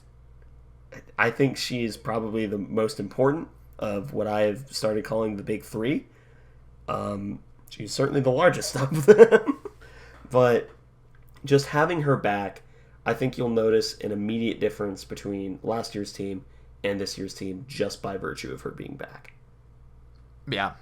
I think she is probably the most important of what I have started calling the big three. She's certainly the largest of them. But just having her back, I think you'll notice an immediate difference between last year's team and this year's team just by virtue of her being back. Yeah.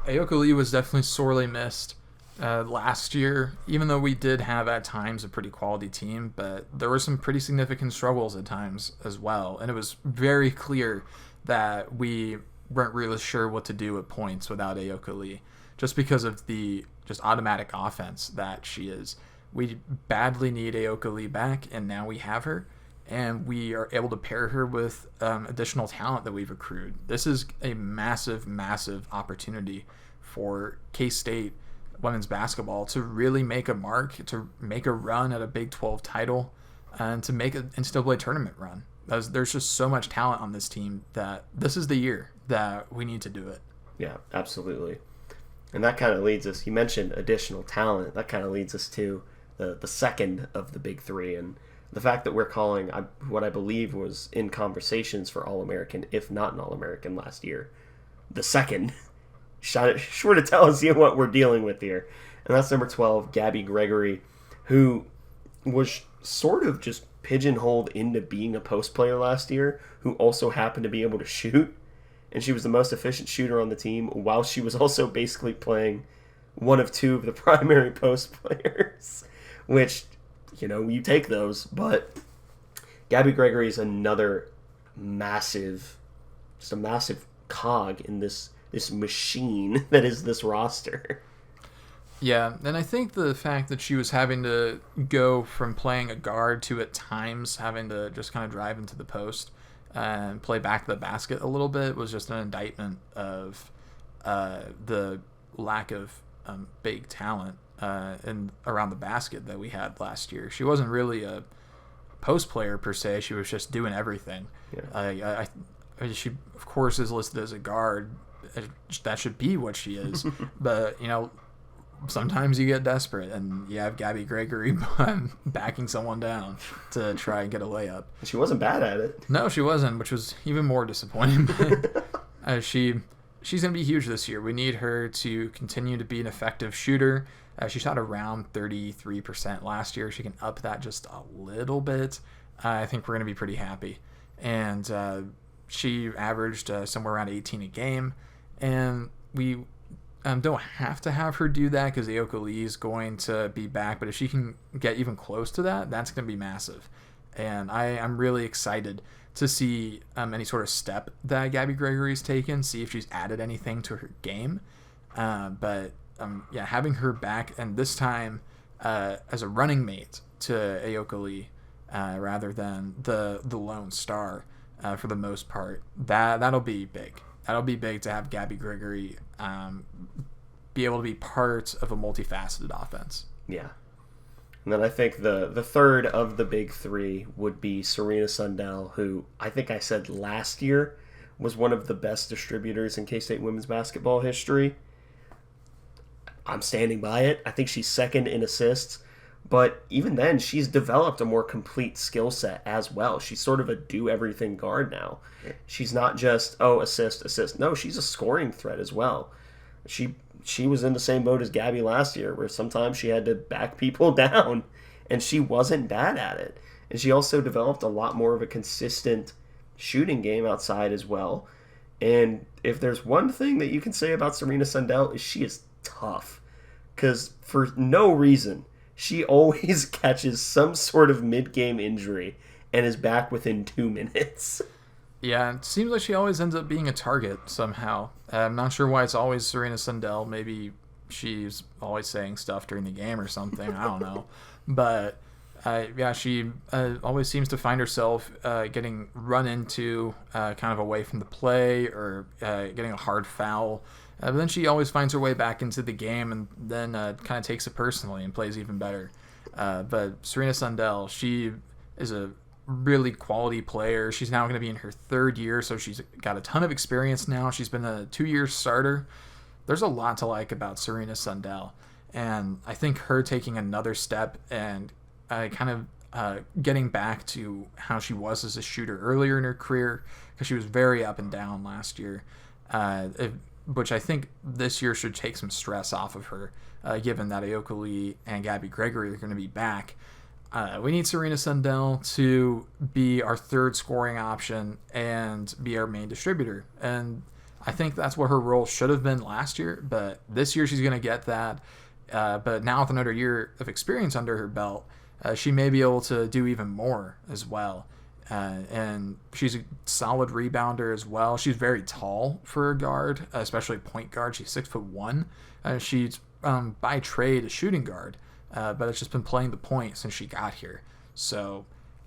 Ayoka Lee was definitely sorely missed last year, even though we did have at times a pretty quality team, but there were some pretty significant struggles at times as well. And it was very clear that we weren't really sure what to do at points without Ayoka Lee, just because of the just automatic offense that she is. We badly need Ayoka Lee back, and now we have her, and we are able to pair her with additional talent that we've accrued. This is a massive, massive opportunity for K-State women's basketball to really make a mark, to make a run at a Big 12 title, and to make an NCAA tournament run. There's just so much talent on this team that this is the year that we need to do it. Yeah, absolutely. And that kind of leads us, you mentioned additional talent, that kind of leads us to the second of the big three, and the fact that we're calling what I believe was in conversations for All-American, if not an All-American last year, the second, sure to tell us what we're dealing with here. And that's number 12, Gabby Gregory, who was sort of just pigeonholed into being a post player last year, who also happened to be able to shoot. And she was the most efficient shooter on the team, while she was also basically playing one of two of the primary post players, which, you take those. But Gabby Gregory is another massive cog in this machine that is this roster. Yeah, and I think the fact that she was having to go from playing a guard to at times having to just kind of drive into the post and play back to the basket a little bit was just an indictment of the lack of big talent and around the basket that we had last year. She wasn't really a post player per se. She was just doing everything. Yeah. She, of course, is listed as a guard. That should be what she is. But, sometimes you get desperate, and you have Gabby Gregory backing someone down to try and get a layup. She wasn't bad at it. No, she wasn't, which was even more disappointing. She's going to be huge this year. We need her to continue to be an effective shooter. She shot around 33% last year. She can up that just a little bit. I think we're going to be pretty happy. And she averaged somewhere around 18 a game. And we don't have to have her do that because Ayoka Lee is going to be back. But if she can get even close to that, that's going to be massive. And I'm really excited to see any sort of step that Gabby Gregory's taken, see if she's added anything to her game. But having her back, and this time as a running mate to Ayoka Lee rather than the lone star for the most part, that'll be big. That'll be big to have Gabby Gregory be able to be part of a multifaceted offense. Yeah. And then I think the third of the big three would be Serena Sundell, who I think I said last year was one of the best distributors in K-State women's basketball history. I'm standing by it. I think she's second in assists. But even then, she's developed a more complete skill set as well. She's sort of a do-everything guard now. She's not just, assist. No, she's a scoring threat as well. She was in the same boat as Gabby last year, where sometimes she had to back people down, and she wasn't bad at it. And she also developed a lot more of a consistent shooting game outside as well. And if there's one thing that you can say about Serena Sundell, is she is tough. Because for no reason, she always catches some sort of mid-game injury and is back within 2 minutes. Yeah, it seems like she always ends up being a target somehow. I'm not sure why it's always Serena Sundell. Maybe she's always saying stuff during the game or something. I don't know. But, yeah, she always seems to find herself getting run into kind of away from the play or getting a hard foul. But then she always finds her way back into the game and then kind of takes it personally and plays even better. But Serena Sundell, she is a really quality player. She's now going to be in her 3rd year, so she's got a ton of experience now. She's been a 2-year starter. There's a lot to like about Serena Sundell, and I think her taking another step and kind of getting back to how she was as a shooter earlier in her career, because she was very up and down last year, which I think this year should take some stress off of her, given that Aoka Lee and Gabby Gregory are going to be back. We need Serena Sundell to be our 3rd scoring option and be our main distributor. And I think that's what her role should have been last year, but this year she's going to get that. But now with another year of experience under her belt, she may be able to do even more as well. And she's a solid rebounder as well. She's very tall for a guard, especially point guard. She's 6'1". She's by trade a shooting guard. But it's just been playing the point since she got here. So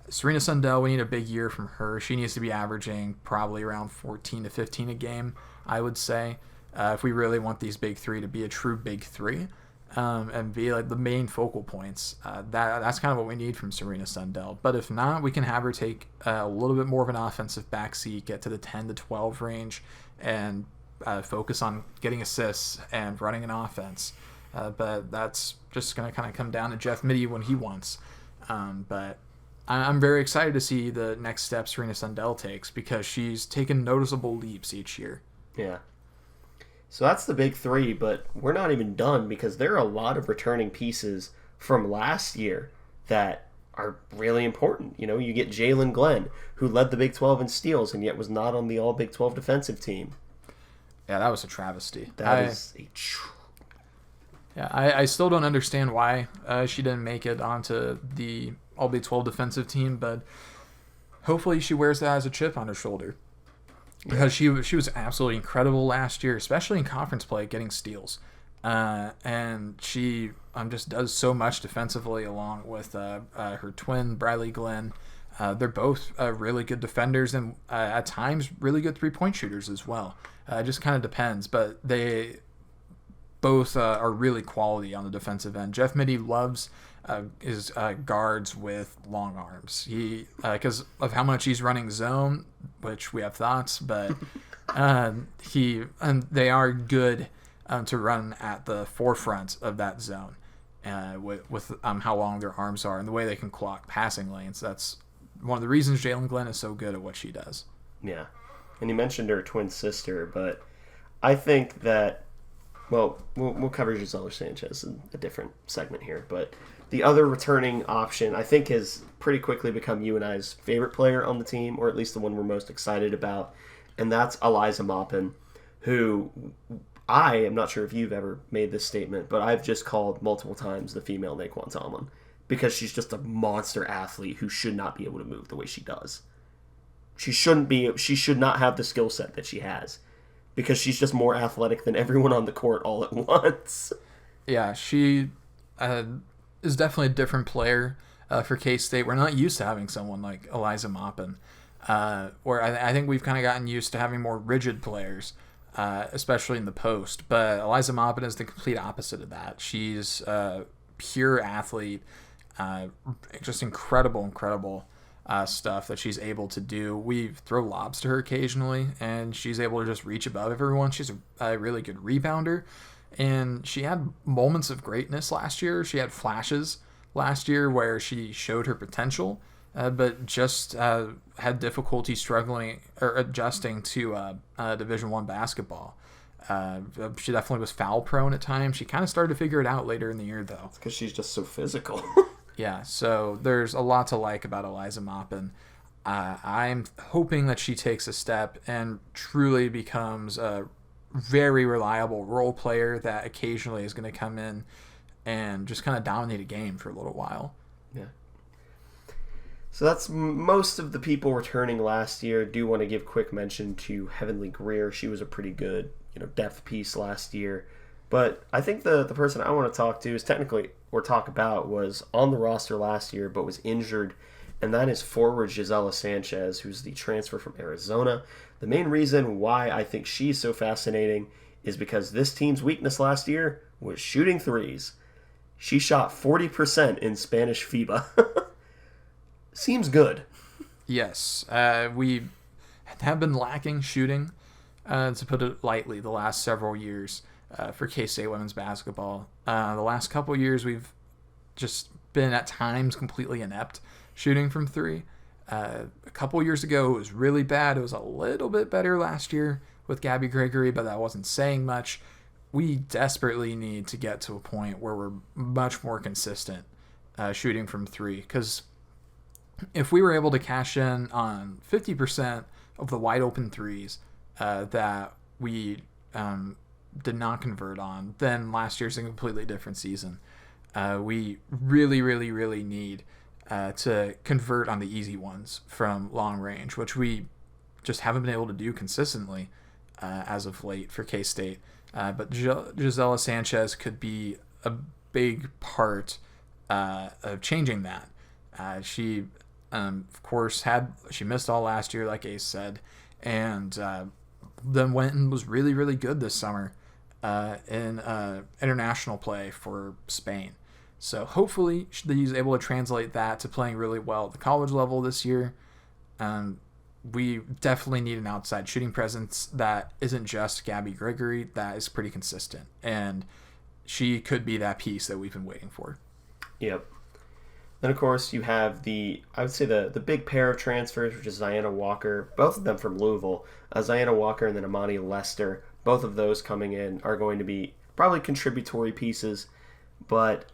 Serena Sundell, we need a big year from her. She needs to be averaging probably around 14 to 15 a game, I would say, if we really want these big three to be a true big three and be like the main focal points. That's kind of what we need from Serena Sundell. But if not, we can have her take a little bit more of an offensive backseat, get to the 10 to 12 range, and focus on getting assists and running an offense. But that's just going to kind of come down to Jeff Mittie when he wants. But I'm very excited to see the next step Serena Sundell takes, because she's taken noticeable leaps each year. Yeah. So that's the big three, but we're not even done, because there are a lot of returning pieces from last year that are really important. You know, you get Jalen Glenn, who led the Big 12 in steals and yet was not on the All Big 12 defensive team. Yeah, that was a travesty. I still don't understand why she didn't make it onto the All Big 12 defensive team, but hopefully she wears that as a chip on her shoulder, because she was absolutely incredible last year, especially in conference play, getting steals, and she just does so much defensively along with her twin Bradley Glenn. They're both really good defenders and at times really good 3-point shooters as well. It just kind of depends, but they both are really quality on the defensive end. Jeff Mittie loves his guards with long arms. He because of how much he's running zone, which we have thoughts, but they are good to run at the forefront of that zone with how long their arms are and the way they can clock passing lanes. That's one of the reasons Jalen Glenn is so good at what she does. Yeah, and you mentioned her twin sister, but I think that, well, we'll cover Gisela Sanchez in a different segment here, but the other returning option, I think, has pretty quickly become you and I's favorite player on the team, or at least the one we're most excited about, and that's Eliza Maupin, who I am not sure if you've ever made this statement, but I've just called multiple times the female Naquan Tomlin, because she's just a monster athlete who should not be able to move the way she does. She should not have the skill set that she has, because she's just more athletic than everyone on the court all at once. Yeah, she is definitely a different player for K-State. We're not used to having someone like Eliza Maupin, where I think we've kind of gotten used to having more rigid players, especially in the post. But Eliza Maupin is the complete opposite of that. She's a pure athlete, just incredible stuff that she's able to do. We throw lobs to her occasionally, and she's able to just reach above everyone. She's a really good rebounder, and she had moments of greatness last year. She had flashes last year where she showed her potential, but just had difficulty struggling or adjusting to Division I basketball. She definitely was foul prone at times. She kind of started to figure it out later in the year, though. It's because she's just so physical. Yeah, so there's a lot to like about Eliza Maupin. I'm hoping that she takes a step and truly becomes a very reliable role player that occasionally is going to come in and just kind of dominate a game for a little while. Yeah. So that's most of the people returning last year. Do want to give quick mention to Heavenly Greer. She was a pretty good, depth piece last year. But I think the person I want to talk to is technically, or talk about, was on the roster last year but was injured, and that is forward Gisela Sanchez, who's the transfer from Arizona. The main reason why I think she's so fascinating is because this team's weakness last year was shooting threes. She shot 40% in Spanish FIBA. Seems good. Yes. We have been lacking shooting, to put it lightly, the last several years for K-State women's basketball. The last couple years, we've just been at times completely inept shooting from three. A couple years ago, it was really bad. It was a little bit better last year with Gabby Gregory, but that wasn't saying much. We desperately need to get to a point where we're much more consistent shooting from three, because if we were able to cash in on 50% of the wide open threes that we did not convert on, then last year's a completely different season. We really, really, really need to convert on the easy ones from long range, which we just haven't been able to do consistently as of late for K-State. But Gisela Sanchez could be a big part of changing that. She, of course, she missed all last year, like Ace said, and then went and was really, really good this summer in international play for Spain. So hopefully she's able to translate that to playing really well at the college level this year. We definitely need an outside shooting presence that isn't just Gabby Gregory, that is pretty consistent. And she could be that piece that we've been waiting for. Yep. Then, of course, you have I would say the big pair of transfers, which is Ziana Walker, both of them from Louisville. Ziana Walker and then Amani Lester, both of those coming in are going to be probably contributory pieces. But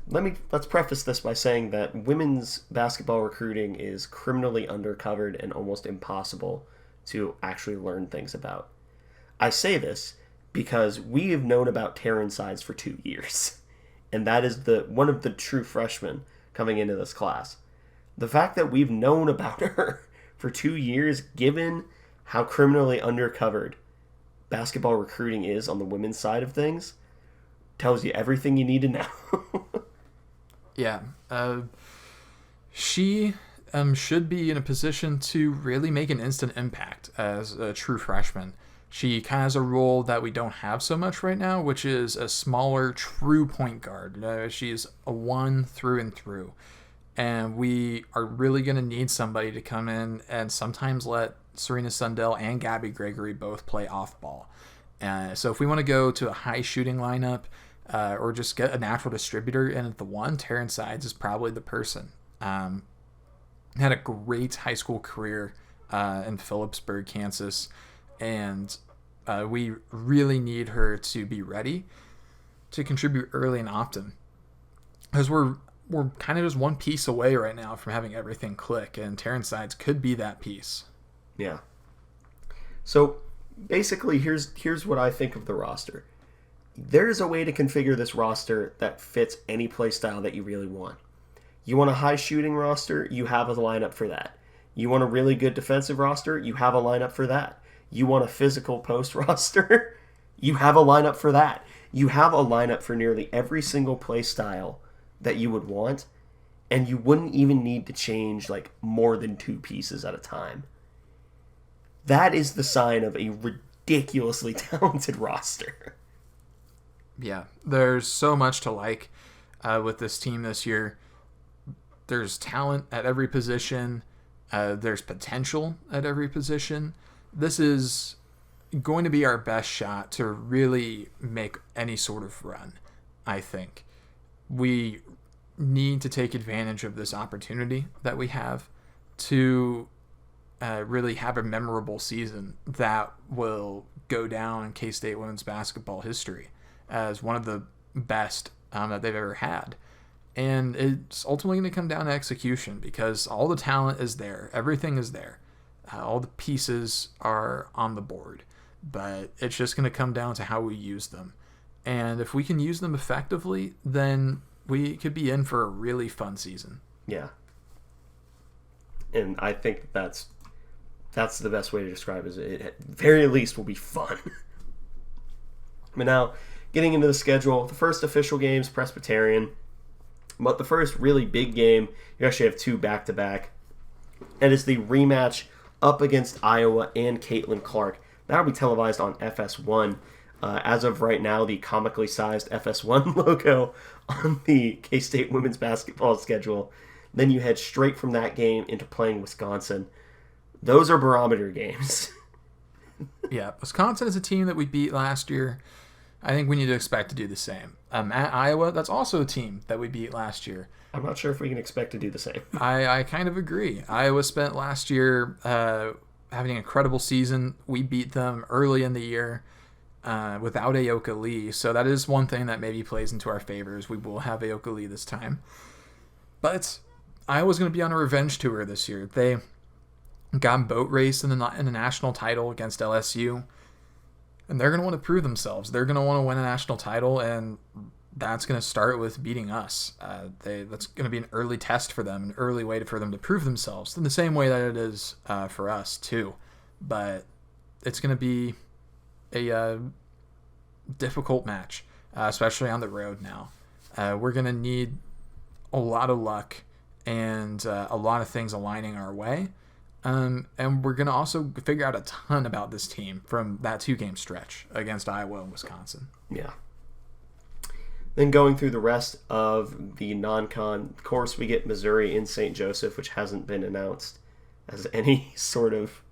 let's preface this by saying that women's basketball recruiting is criminally undercovered and almost impossible to actually learn things about. I say this because we have known about Taryn Sides for 2 years, and that is one of the true freshmen coming into this class. The fact that we've known about her for 2 years, given how criminally undercovered basketball recruiting is on the women's side of things, tells you everything you need to know. Yeah. She should be in a position to really make an instant impact as a true freshman. She kind of has a role that we don't have so much right now, which is a smaller, true point guard. She's a 1 through and through. And we are really going to need somebody to come in and sometimes let Serena Sundell and Gabby Gregory both play off ball. So if we want to go to a high shooting lineup or just get a natural distributor in at the 1, Taryn Sides is probably the person. Had a great high school career in Phillipsburg, Kansas, and we really need her to be ready to contribute early and often, because we're kind of just one piece away right now from having everything click, and Taryn Sides could be that piece. Yeah. So basically, here's what I think of the roster. There's a way to configure this roster that fits any play style that you really want. You want a high shooting roster, you have a lineup for that. You want a really good defensive roster, you have a lineup for that. You want a physical post roster, you have a lineup for that. You have a lineup for nearly every single play style that you would want, and you wouldn't even need to change like more than 2 pieces at a time. That is the sign of a ridiculously talented roster. Yeah, there's so much to like with this team this year. There's talent at every position. There's potential at every position. This is going to be our best shot to really make any sort of run, I think. We need to take advantage of this opportunity that we have to really have a memorable season that will go down in K-State women's basketball history as one of the best that they've ever had. And it's ultimately going to come down to execution, because all the talent is there. Everything is there. All the pieces are on the board. But it's just going to come down to how we use them. And if we can use them effectively, then we could be in for a really fun season. Yeah. And I think that's the best way to describe it. It at very least will be fun. But now, getting into the schedule, the first official game's Presbyterian. But the first really big game, you actually have two back-to-back. And it's the rematch up against Iowa and Caitlin Clark. That'll be televised on FS1. As of right now, the comically sized FS1 logo on the K-State women's basketball schedule. Then you head straight from that game into playing Wisconsin. Those are barometer games. Yeah, Wisconsin is a team that we beat last year. I think we need to expect to do the same. At Iowa, that's also a team that we beat last year. I'm not sure if we can expect to do the same. I kind of agree. Iowa spent last year having an incredible season. We beat them early in the year without Ayoka Lee. So that is one thing that maybe plays into our favors. We will have Ayoka Lee this time. But Iowa's going to be on a revenge tour this year. They got boat raced in the national title against LSU. And they're going to want to prove themselves. They're going to want to win a national title, and that's going to start with beating us. That's going to be an early test for them, an early way for them to prove themselves, in the same way that it is for us, too. But it's going to be a difficult match, especially on the road now. We're going to need a lot of luck and a lot of things aligning our way. And we're going to also figure out a ton about this team from that 2-game stretch against Iowa and Wisconsin. Yeah. Then going through the rest of the non-con, of course, we get Missouri in St. Joseph, which hasn't been announced as any sort of,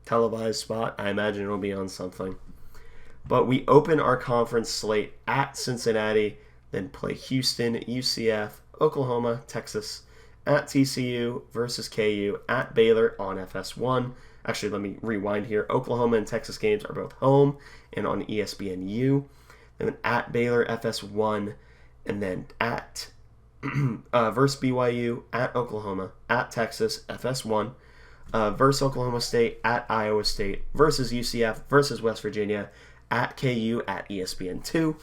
televised spot. I imagine it'll be on something. But we open our conference slate at Cincinnati, then play Houston, UCF, Oklahoma, Texas, at TCU versus KU, at Baylor on FS1. Actually, let me rewind here. Oklahoma and Texas games are both home and on ESPNU. And then at Baylor, FS1. And then at versus BYU, at Oklahoma, at Texas, FS1. Versus Oklahoma State, at Iowa State, versus UCF, versus West Virginia, at KU, at ESPN2,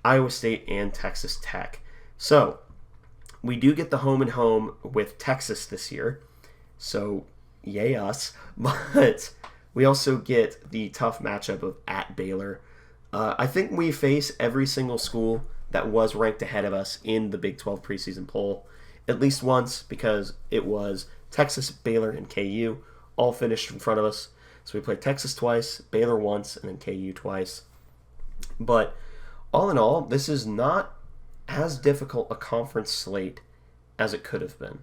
Iowa State, and Texas Tech. So, we do get the home and home with Texas this year, so yay us. But we also get the tough matchup of at Baylor. I think we face every single school that was ranked ahead of us in the Big 12 preseason poll at least once, because it was Texas, Baylor, and KU all finished in front of us. So we played Texas twice, Baylor once, and then KU twice. But all in all, this is not as difficult a conference slate as it could have been.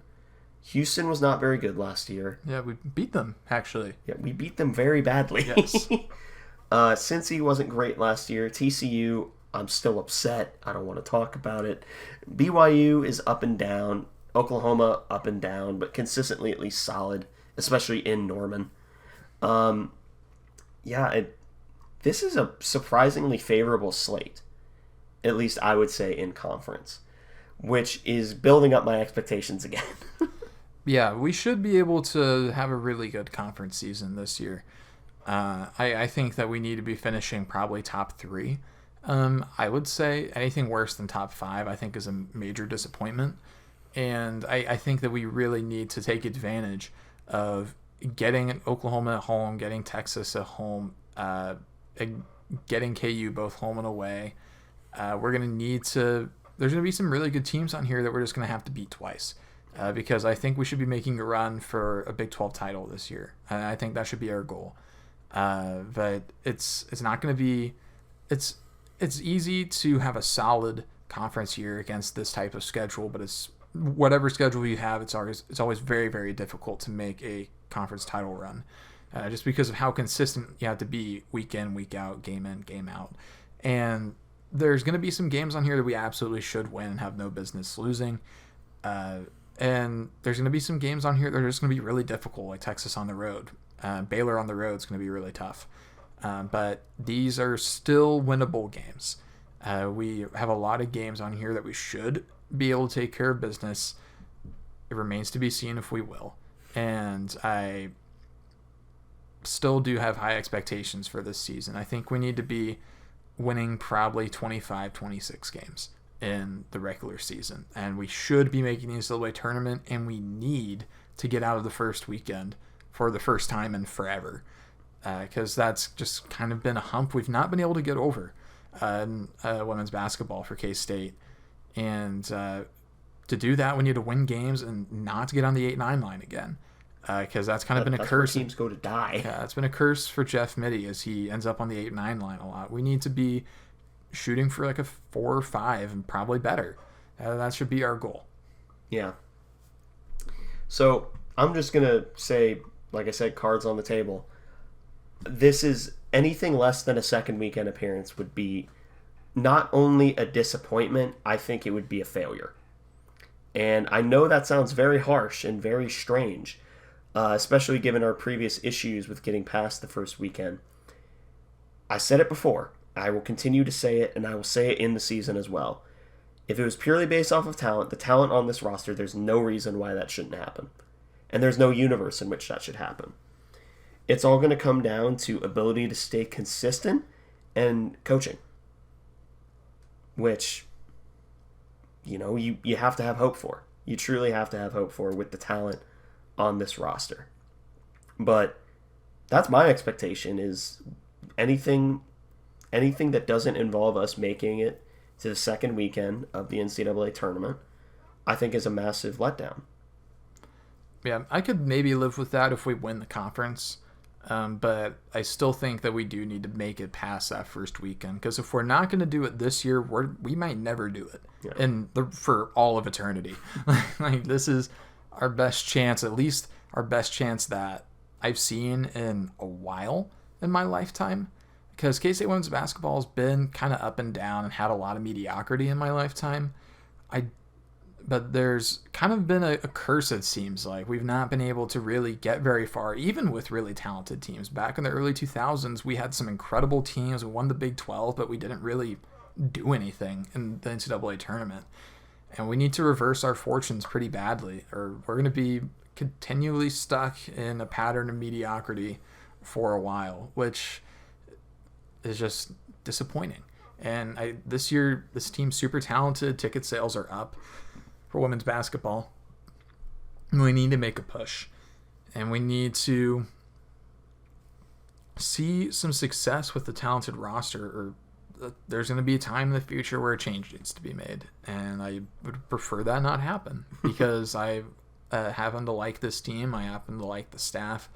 Houston was not very good last year. Yeah, we beat them, actually. Yeah, we beat them very badly. Yes. Cincy wasn't great last year. TCU, I'm still upset. I don't want to talk about it. BYU is up and down. Oklahoma, up and down, but consistently at least solid, especially in Norman. This is a surprisingly favorable slate, at least I would say, in conference, which is building up my expectations again. Yeah, we should be able to have a really good conference season this year. I think that we need to be finishing probably top 3. I would say anything worse than top 5, I think, is a major disappointment. And I think that we really need to take advantage of getting Oklahoma at home, getting Texas at home, getting KU both home and away. We're going to need to... There's going to be some really good teams on here that we're just going to have to beat twice. Because I think we should be making a run for a Big 12 title this year. And I think that should be our goal. But it's not going to be... It's easy to have a solid conference year against this type of schedule, but it's whatever schedule you have, it's always very, very difficult to make a conference title run, just because of how consistent you have to be week in, week out, game in, game out. And there's going to be some games on here that we absolutely should win and have no business losing. And there's going to be some games on here that are just going to be really difficult, like Texas on the road. Baylor on the road is going to be really tough. But these are still winnable games. We have a lot of games on here that we should be able to take care of business. It remains to be seen if we will. And I still do have high expectations for this season. I think we need to be winning probably 25, 26 games in the regular season. And we should be making the NCAA tournament, and we need to get out of the first weekend for the first time in forever. Because that's just kind of been a hump we've not been able to get over in women's basketball for K-State. And to do that, we need to win games and not to get on the 8-9 line again. Because that's kind of been a curse. Where teams go to die. Yeah, it's been a curse for Jeff Mitty as he ends up on the 8-9 line a lot. We need to be shooting for like a 4 or 5 and probably better. That should be our goal. Yeah. So I'm just going to say, like I said, cards on the table. This is anything less than a second weekend appearance would be not only a disappointment, I think it would be a failure. And I know that sounds very harsh and very strange, especially given our previous issues with getting past the first weekend. I said it before. I will continue to say it, and I will say it in the season as well. If it was purely based off of talent, the talent on this roster, there's no reason why that shouldn't happen. And there's no universe in which that should happen. It's all going to come down to ability to stay consistent and coaching. Which, you have to have hope for. You truly have to have hope for with the talent on this roster. But that's my expectation, is anything that doesn't involve us making it to the second weekend of the NCAA tournament, I think is a massive letdown. Yeah, I could maybe live with that if we win the conference. But I still think that we do need to make it past that first weekend, because if we're not going to do it this year, we might never do it, for all of eternity. Like, this is our best chance, at least our best chance that I've seen in a while in my lifetime, because K-State women's basketball has been kind of up and down and had a lot of mediocrity in my lifetime. But there's kind of been a curse, it seems like. We've not been able to really get very far, even with really talented teams. Back in the early 2000s, we had some incredible teams. We won the Big 12, but we didn't really do anything in the NCAA tournament. And we need to reverse our fortunes pretty badly, or we're going to be continually stuck in a pattern of mediocrity for a while, which is just disappointing. And this year, this team's super talented. Ticket sales are up for women's basketball. We need to make a push, and we need to see some success with the talented roster, or there's going to be a time in the future where a change needs to be made, and I would prefer that not happen, because I happen to like this team. I happen to like the staff.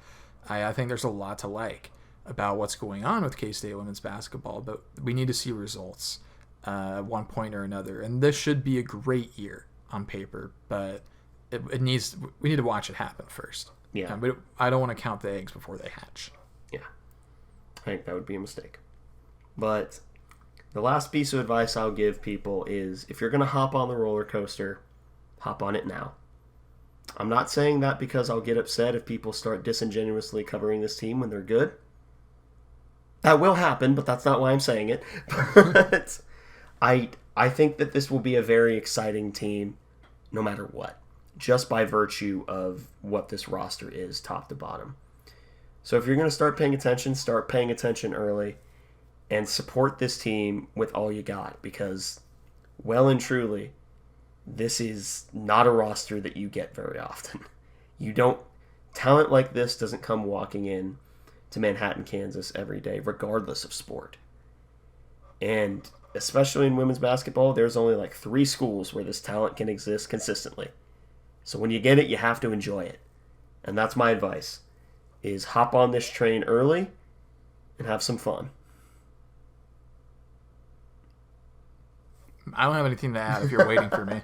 I think there's a lot to like about what's going on with K-State women's basketball, but we need to see results at one point or another, and this should be a great year on paper, but we need to watch it happen first. Yeah. I don't want to count the eggs before they hatch. Yeah. I think that would be a mistake. But the last piece of advice I'll give people is, if you're going to hop on the roller coaster, hop on it now. I'm not saying that because I'll get upset if people start disingenuously covering this team when they're good. That will happen, but that's not why I'm saying it. But I think that this will be a very exciting team no matter what, just by virtue of what this roster is top to bottom. So if you're going to start paying attention early and support this team with all you got, because well and truly, this is not a roster that you get very often. Talent like this doesn't come walking in to Manhattan, Kansas every day, regardless of sport. And especially in women's basketball, there's only like 3 schools where this talent can exist consistently. So when you get it, you have to enjoy it. And that's my advice, is hop on this train early and have some fun. I don't have anything to add if you're waiting for me.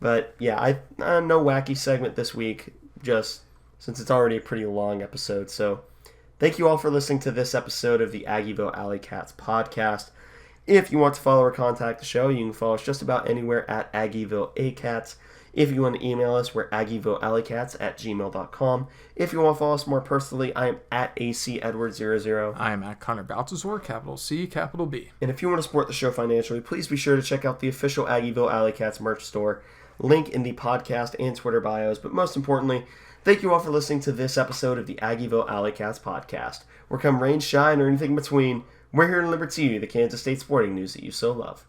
But yeah, no wacky segment this week, just since it's already a pretty long episode. So thank you all for listening to this episode of the Aggieville Alleycats podcast. If you want to follow or contact the show, you can follow us just about anywhere at Aggieville Alleycats. If you want to email us, we're aggievillealleycats@gmail.com. If you want to follow us more personally, I am at ACEdward00. I am at Connor Baltazar, capital C, capital B. And if you want to support the show financially, please be sure to check out the official Aggieville Alleycats merch store. Link in the podcast and Twitter bios. But most importantly, thank you all for listening to this episode of the Aggieville Alleycats podcast. Where come rain, shine, or anything in between, we're here to deliver to you the Kansas State sporting news that you so love.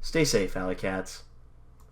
Stay safe, Alleycats.